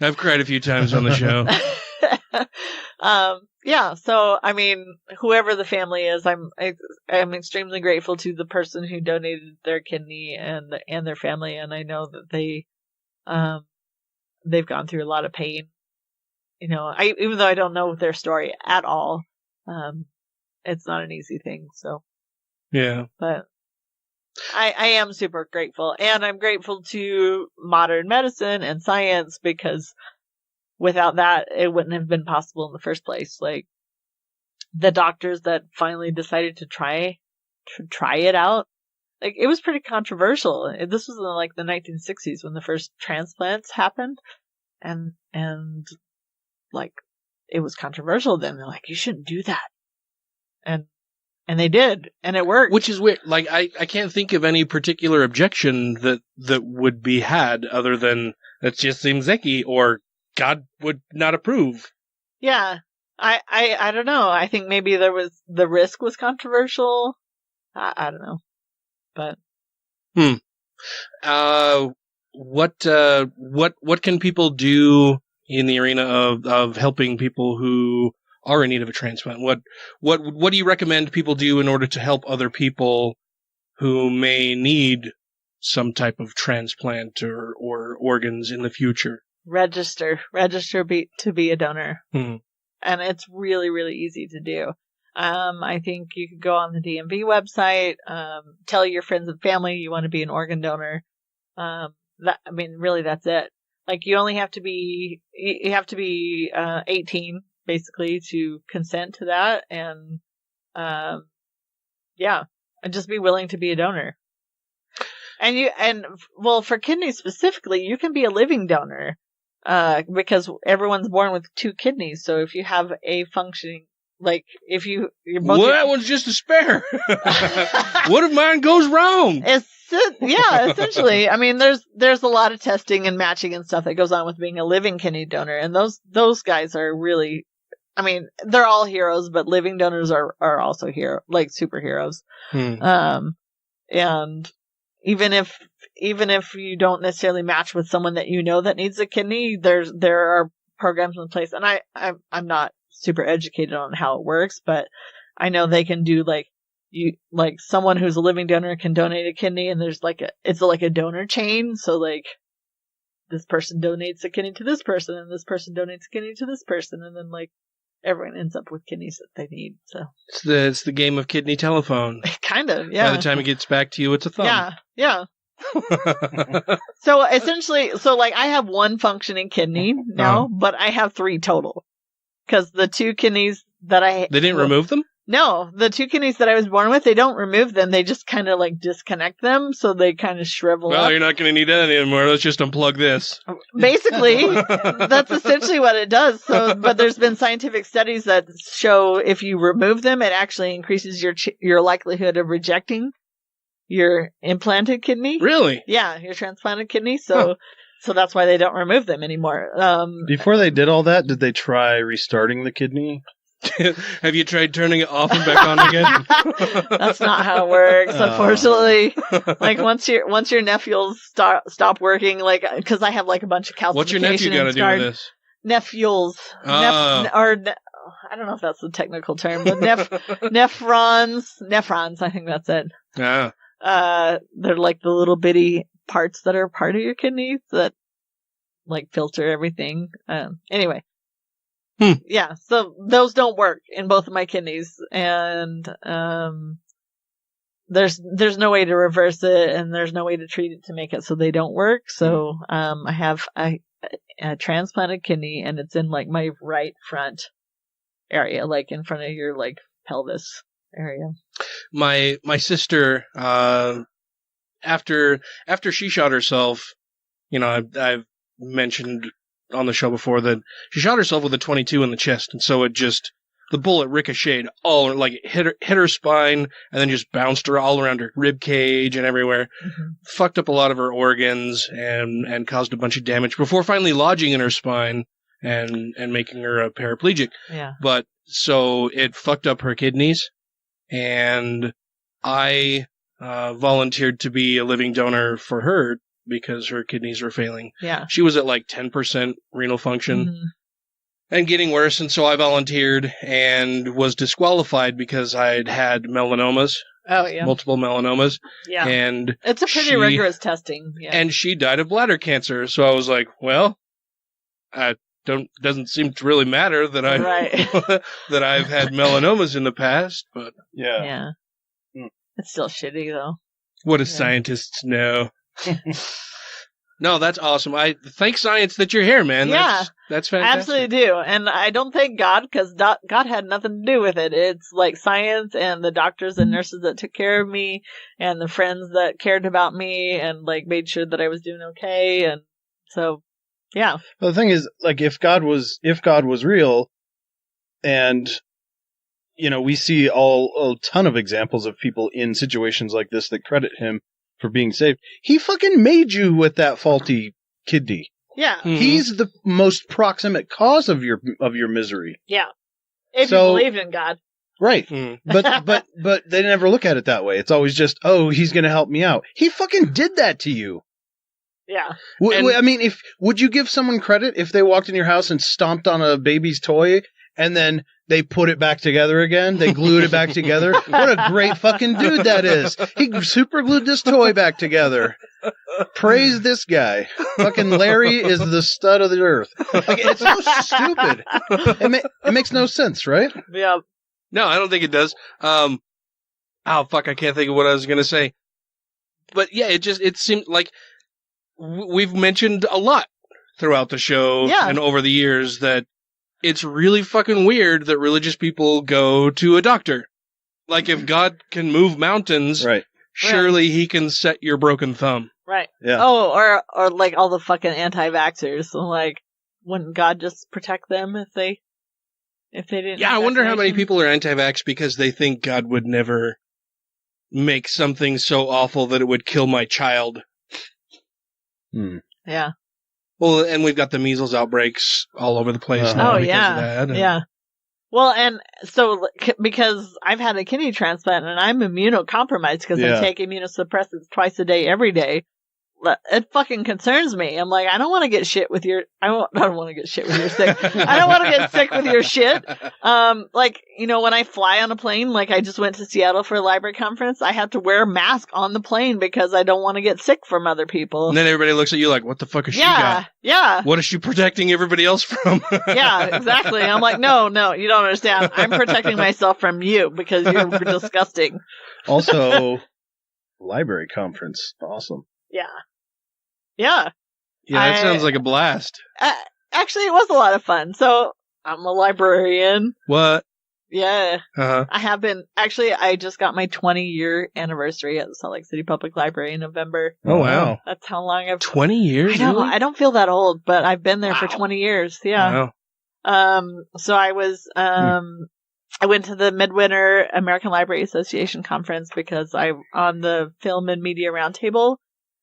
I've cried a few times on the show. So I mean, whoever the family is, I'm extremely grateful to the person who donated their kidney and their family, and I know that they've gone through a lot of pain. You know, even though I don't know their story at all, it's not an easy thing. So, yeah. But I am super grateful, and I'm grateful to modern medicine and science, because without that, it wouldn't have been possible in the first place. Like, the doctors that finally decided to try it out, like, it was pretty controversial. This was in like the 1960s when the first transplants happened, and like, it was controversial then. They're like, you shouldn't do that. And they did, and it worked. Which is weird. Like, I can't think of any particular objection that would be had other than it just seems icky or God would not approve. Yeah. I don't know. I think maybe the risk was controversial. I don't know. But what can people do in the arena of helping people who are in need of a transplant? What do you recommend people do in order to help other people who may need some type of transplant or organs in the future? Register to be a donor. And it's really, really easy to do. I think you could go on the DMV website, tell your friends and family you want to be an organ donor. Really, that's it. Like, you have to be 18 basically to consent to that, and and just be willing to be a donor. And for kidneys specifically, you can be a living donor, because everyone's born with 2 kidneys. So if you have a functioning, like, if you're both, well, that one's just a spare. What if mine goes wrong? Essentially. I mean, there's a lot of testing and matching and stuff that goes on with being a living kidney donor, and those guys are really, I mean, they're all heroes, but living donors are also superheroes. And even if you don't necessarily match with someone that you know that needs a kidney, there are programs in place, and I'm not super educated on how it works, but I know they can do someone who's a living donor can donate a kidney, and there's it's like a donor chain. So like, this person donates a kidney to this person, and this person donates a kidney to this person, and then like everyone ends up with kidneys that they need. So it's the game of kidney telephone. Kind of, yeah. By the time it gets back to you, it's a thumb. Yeah. So essentially, I have 1 functioning kidney now, but I have 3 total. Because the 2 kidneys that they didn't remove them? No, the 2 kidneys that I was born with, they don't remove them. They just kind of like disconnect them, so they kind of shrivel Well, up. you're not going to need that anymore. Let's just unplug this. Basically, that's essentially what it does. So, but there's been scientific studies that show if you remove them, it actually increases your likelihood of rejecting your implanted kidney. Really? Yeah, your transplanted kidney. So that's why they don't remove them anymore. Before they did all that, did they try restarting the kidney? Have you tried turning it off and back on again? That's not how it works, unfortunately. Like once your nephews stop working, like because I have like a bunch of calcification. What's your nephew got to do with this? Nephews, I don't know if that's the technical term, but nephrons. I think that's it. Yeah. They're like the little bitty parts that are part of your kidneys that like filter everything. Anyway. Yeah, so those don't work in both of my kidneys, and there's no way to reverse it, and there's no way to treat it to make it so they don't work. So I have a transplanted kidney, and it's in like my right front area, like in front of your like pelvis area. My sister, after she shot herself, I've mentioned on the show before that she shot herself with a .22 in the chest, and so the bullet ricocheted all, like hit her spine, and then just bounced her all around her rib cage and everywhere. Mm-hmm. Fucked up a lot of her organs and caused a bunch of damage before finally lodging in her spine and making her a paraplegic. Yeah. But so it fucked up her kidneys, and I volunteered to be a living donor for her because her kidneys were failing. Yeah. She was at like 10% renal function and getting worse. And so I volunteered and was disqualified because I'd had melanomas. Oh, yeah. Multiple melanomas. Yeah. And it's a pretty rigorous testing. Yeah. And she died of bladder cancer. So I was like, well, doesn't seem to really matter that that I've had melanomas in the past, but yeah. Yeah. It's still shitty though. What do scientists know? No, that's awesome. I thank science that you're here, man. Yeah, that's fantastic. Absolutely do. And I don't thank God because God had nothing to do with it. It's like science and the doctors and nurses that took care of me and the friends that cared about me and like made sure that I was doing okay. And so, yeah. Well, the thing is, like, if God was real, and we see a ton of examples of people in situations like this that credit him for being saved. He fucking made you with that faulty kidney. Yeah. Mm-hmm. He's the most proximate cause of your misery. Yeah. If you believed in God. Right. But they never look at it that way. It's always just, oh, he's going to help me out. He fucking did that to you. Yeah. I mean, would you give someone credit if they walked in your house and stomped on a baby's toy and then they put it back together again? They glued it back together. What a great fucking dude that is. He super glued this toy back together. Praise this guy. Fucking Larry is the stud of the earth. Like, it's so stupid. It makes no sense, right? Yeah. No, I don't think it does. Oh, fuck, I can't think of what I was going to say. But yeah, it seemed like we've mentioned a lot throughout the show and over the years that it's really fucking weird that religious people go to a doctor. Like, if God can move mountains, surely he can set your broken thumb. Right. Yeah. Oh, or like all the fucking anti-vaxxers. Like, wouldn't God just protect them if they didn't? Yeah, I wonder how many people are anti-vax because they think God would never make something so awful that it would kill my child. Yeah. Well, and we've got the measles outbreaks all over the place now because of that. Yeah. Well, and so because I've had a kidney transplant and I'm immunocompromised because I take immunosuppressants twice a day, every day. It fucking concerns me. I'm like, I don't want to get shit with your. I don't want to get shit with your sick. I don't want to get sick with your shit. Like, when I fly on a plane, like I just went to Seattle for a library conference, I had to wear a mask on the plane because I don't want to get sick from other people. And then everybody looks at you like, what the fuck is she got? Yeah. What is she protecting everybody else from? Yeah, exactly. I'm like, no, you don't understand. I'm protecting myself from you because you're disgusting. Also, library conference. Awesome. Yeah. Yeah. Yeah, that sounds like a blast. Actually, it was a lot of fun. So, I'm a librarian. What? Yeah. Uh-huh. I have been. Actually, I just got my 20-year anniversary at the Salt Lake City Public Library in November. Oh, wow. That's how long I've... 20 years? I know. Really? I don't feel that old, but I've been there for 20 years. Yeah. Wow. So I was... I went to the Midwinter American Library Association conference because I'm on the Film and Media Roundtable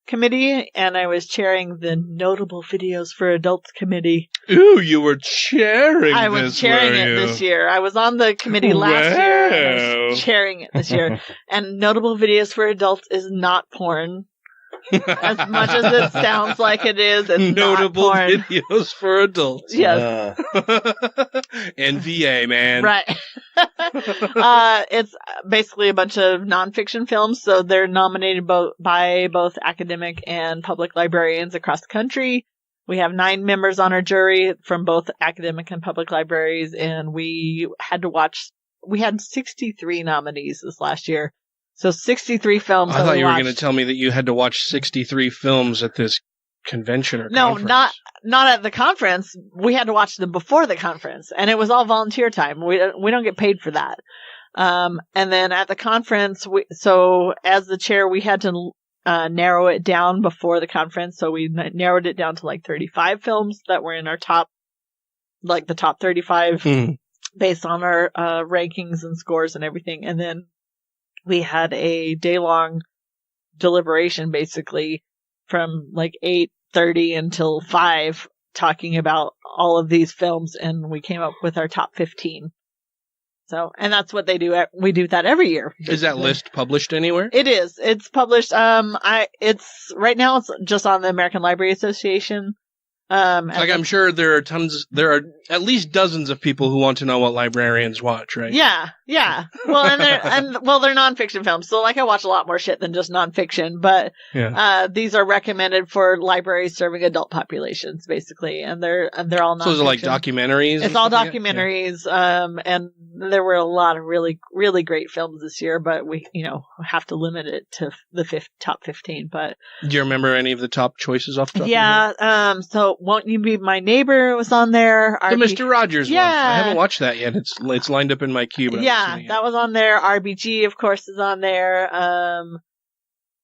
committee, and I was chairing the Notable Videos for Adults committee. Ooh, you were chairing I was chairing it this year. I was on the committee last year, and I was chairing it this year. And Notable Videos for Adults is not porn. As much as it sounds like it is, it's Notable not porn. Videos for Adults. Yes. NVA, man. Right. It's basically a bunch of nonfiction films, so they're nominated by both academic and public librarians across the country. We have 9 members on our jury from both academic and public libraries, and we had 63 nominees this last year. So 63 films. I thought you were going to tell me that you had to watch 63 films at this convention or conference. No, not at the conference. We had to watch them before the conference, and it was all volunteer time. We don't get paid for that. And then at the conference, so as the chair, we had to narrow it down before the conference. So we narrowed it down to like 35 films that were in our top, like the top 35 based on our rankings and scores and everything. And then we had a day-long deliberation, basically, from like 8:30 until 5, talking about all of these films, and we came up with our top 15. So, and that's what they do. We do that every year. Is that list published anywhere? It is. It's published. It's right now. It's just on the American Library Association. I'm sure there are at least dozens of people who want to know what librarians watch, right? Yeah. Well, they're nonfiction films, so like I watch a lot more shit than just nonfiction. But these are recommended for libraries serving adult populations, basically, and they're all nonfiction. So is it like documentaries? It's all documentaries, and there were a lot of really, really great films this year, but we have to limit it to the top 15. But do you remember any of the top choices off the top of your head? So Won't You Be My Neighbor was on there. The Mr. Rogers one. I haven't watched that yet. It's lined up in my queue. But that was on there. RBG, of course, is on there.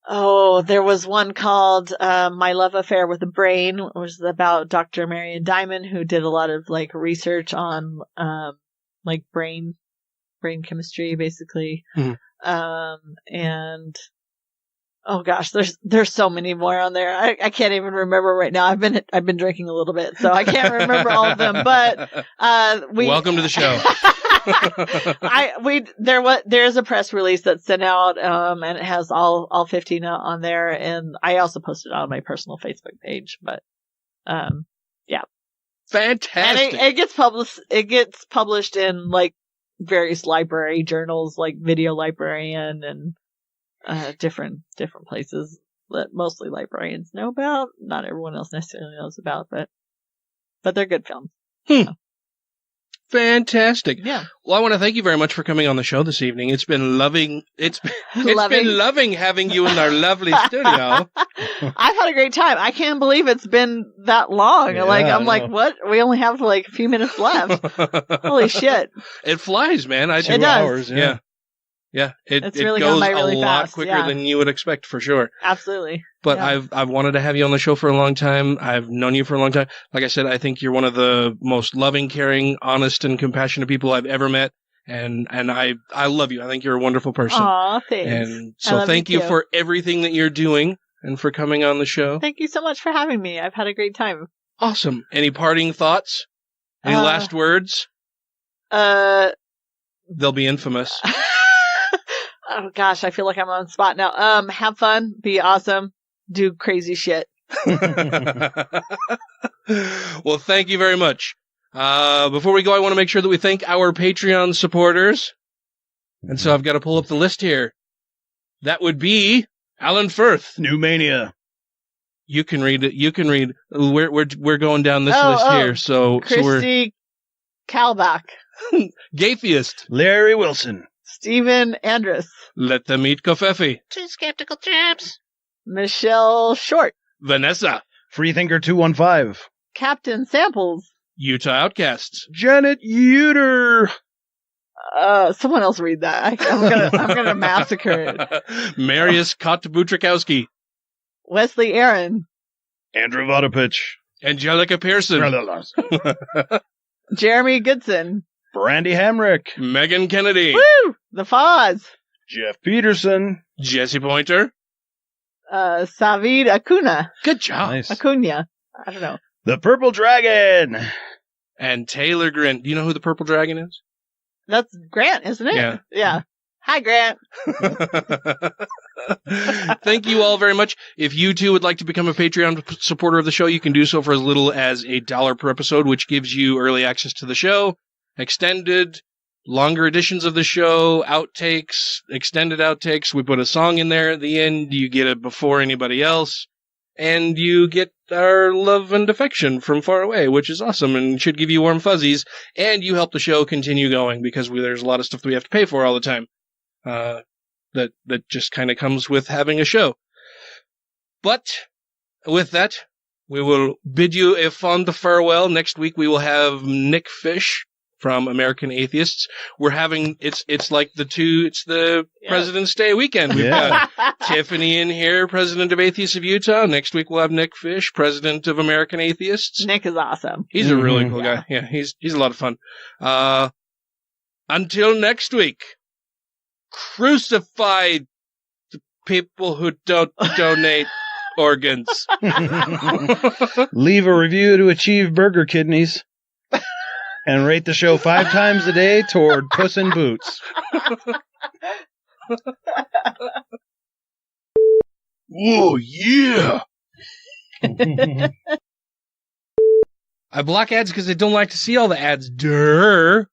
There was one called My Love Affair with the Brain, which was about Dr. Marion Diamond, who did a lot of like research on like brain chemistry, basically. And oh gosh, there's so many more on there. I can't even remember right now. I've been drinking a little bit, so I can't remember all of them. But welcome to the show. There's a press release that's sent out, and it has all 15 on there, and I also posted it on my personal Facebook page. But fantastic. And it gets published in like various library journals, like Video Librarian and different places that mostly librarians know about. Not everyone else necessarily knows about, but they're good films. So. Fantastic. Yeah. Well, I want to thank you very much for coming on the show this evening. It's been loving having you in our lovely studio. I've had a great time. I can't believe it's been that long. Yeah, I'm like, what? We only have like a few minutes left. Holy shit. It flies, man. 2 hours. Yeah. Yeah, it really goes really a lot fast, quicker than you would expect, for sure. Absolutely. But I've wanted to have you on the show for a long time. I've known you for a long time. Like I said, I think you're one of the most loving, caring, honest, and compassionate people I've ever met. And I love you. I think you're a wonderful person. Aw, thanks. And so thank you for everything that you're doing and for coming on the show. Thank you so much for having me. I've had a great time. Awesome. Any parting thoughts? Any last words? They'll be infamous. Oh gosh, I feel like I'm on the spot now. Have fun, be awesome, do crazy shit. Well, thank you very much. Before we go, I want to make sure that we thank our Patreon supporters. And so I've got to pull up the list here. That would be Alan Firth. New Mania. You can read it. We're going down this list here. So Christy Kalbach. Gaytheist. Larry Wilson. Stephen Andrus. Let them eat Kofefi. 2 skeptical chaps. Michelle Short. Vanessa. Freethinker 215. Captain Samples. Utah Outcasts. Janet Uter. Someone else read that. I'm gonna massacre it. Marius Kotbutrikowski. Wesley Aaron. Andrew Vodopich. Angelica Pearson. Jeremy Goodson. Brandy Hamrick. Megan Kennedy. Woo! The Foz. Jeff Peterson. Jesse Pointer. Savid Acuna. Good job. Nice. Acuna. I don't know. The Purple Dragon. And Taylor Grint. Do you know who the Purple Dragon is? That's Grant, isn't it? Yeah. Hi, Grant. Thank you all very much. If you too would like to become a Patreon supporter of the show, you can do so for as little as $1 per episode, which gives you early access to the show, extended, longer editions of the show, outtakes, extended outtakes. We put a song in there at the end. You get it before anybody else. And you get our love and affection from far away, which is awesome and should give you warm fuzzies. And you help the show continue going because there's a lot of stuff that we have to pay for all the time. That just kind of comes with having a show. But with that, we will bid you a fond farewell. Next week we will have Nick Fish from American Atheists. We're having it's like the President's Day weekend. We've got Tiffany in here, President of Atheists of Utah. Next week we'll have Nick Fish, President of American Atheists. Nick is awesome. He's a really cool guy. Yeah, he's a lot of fun. Until next week, crucify the people who don't donate organs. Leave a review to achieve burger kidneys. And rate the show 5 times a day toward Puss in Boots. Whoa, yeah! I block ads because I don't like to see all the ads. Durr.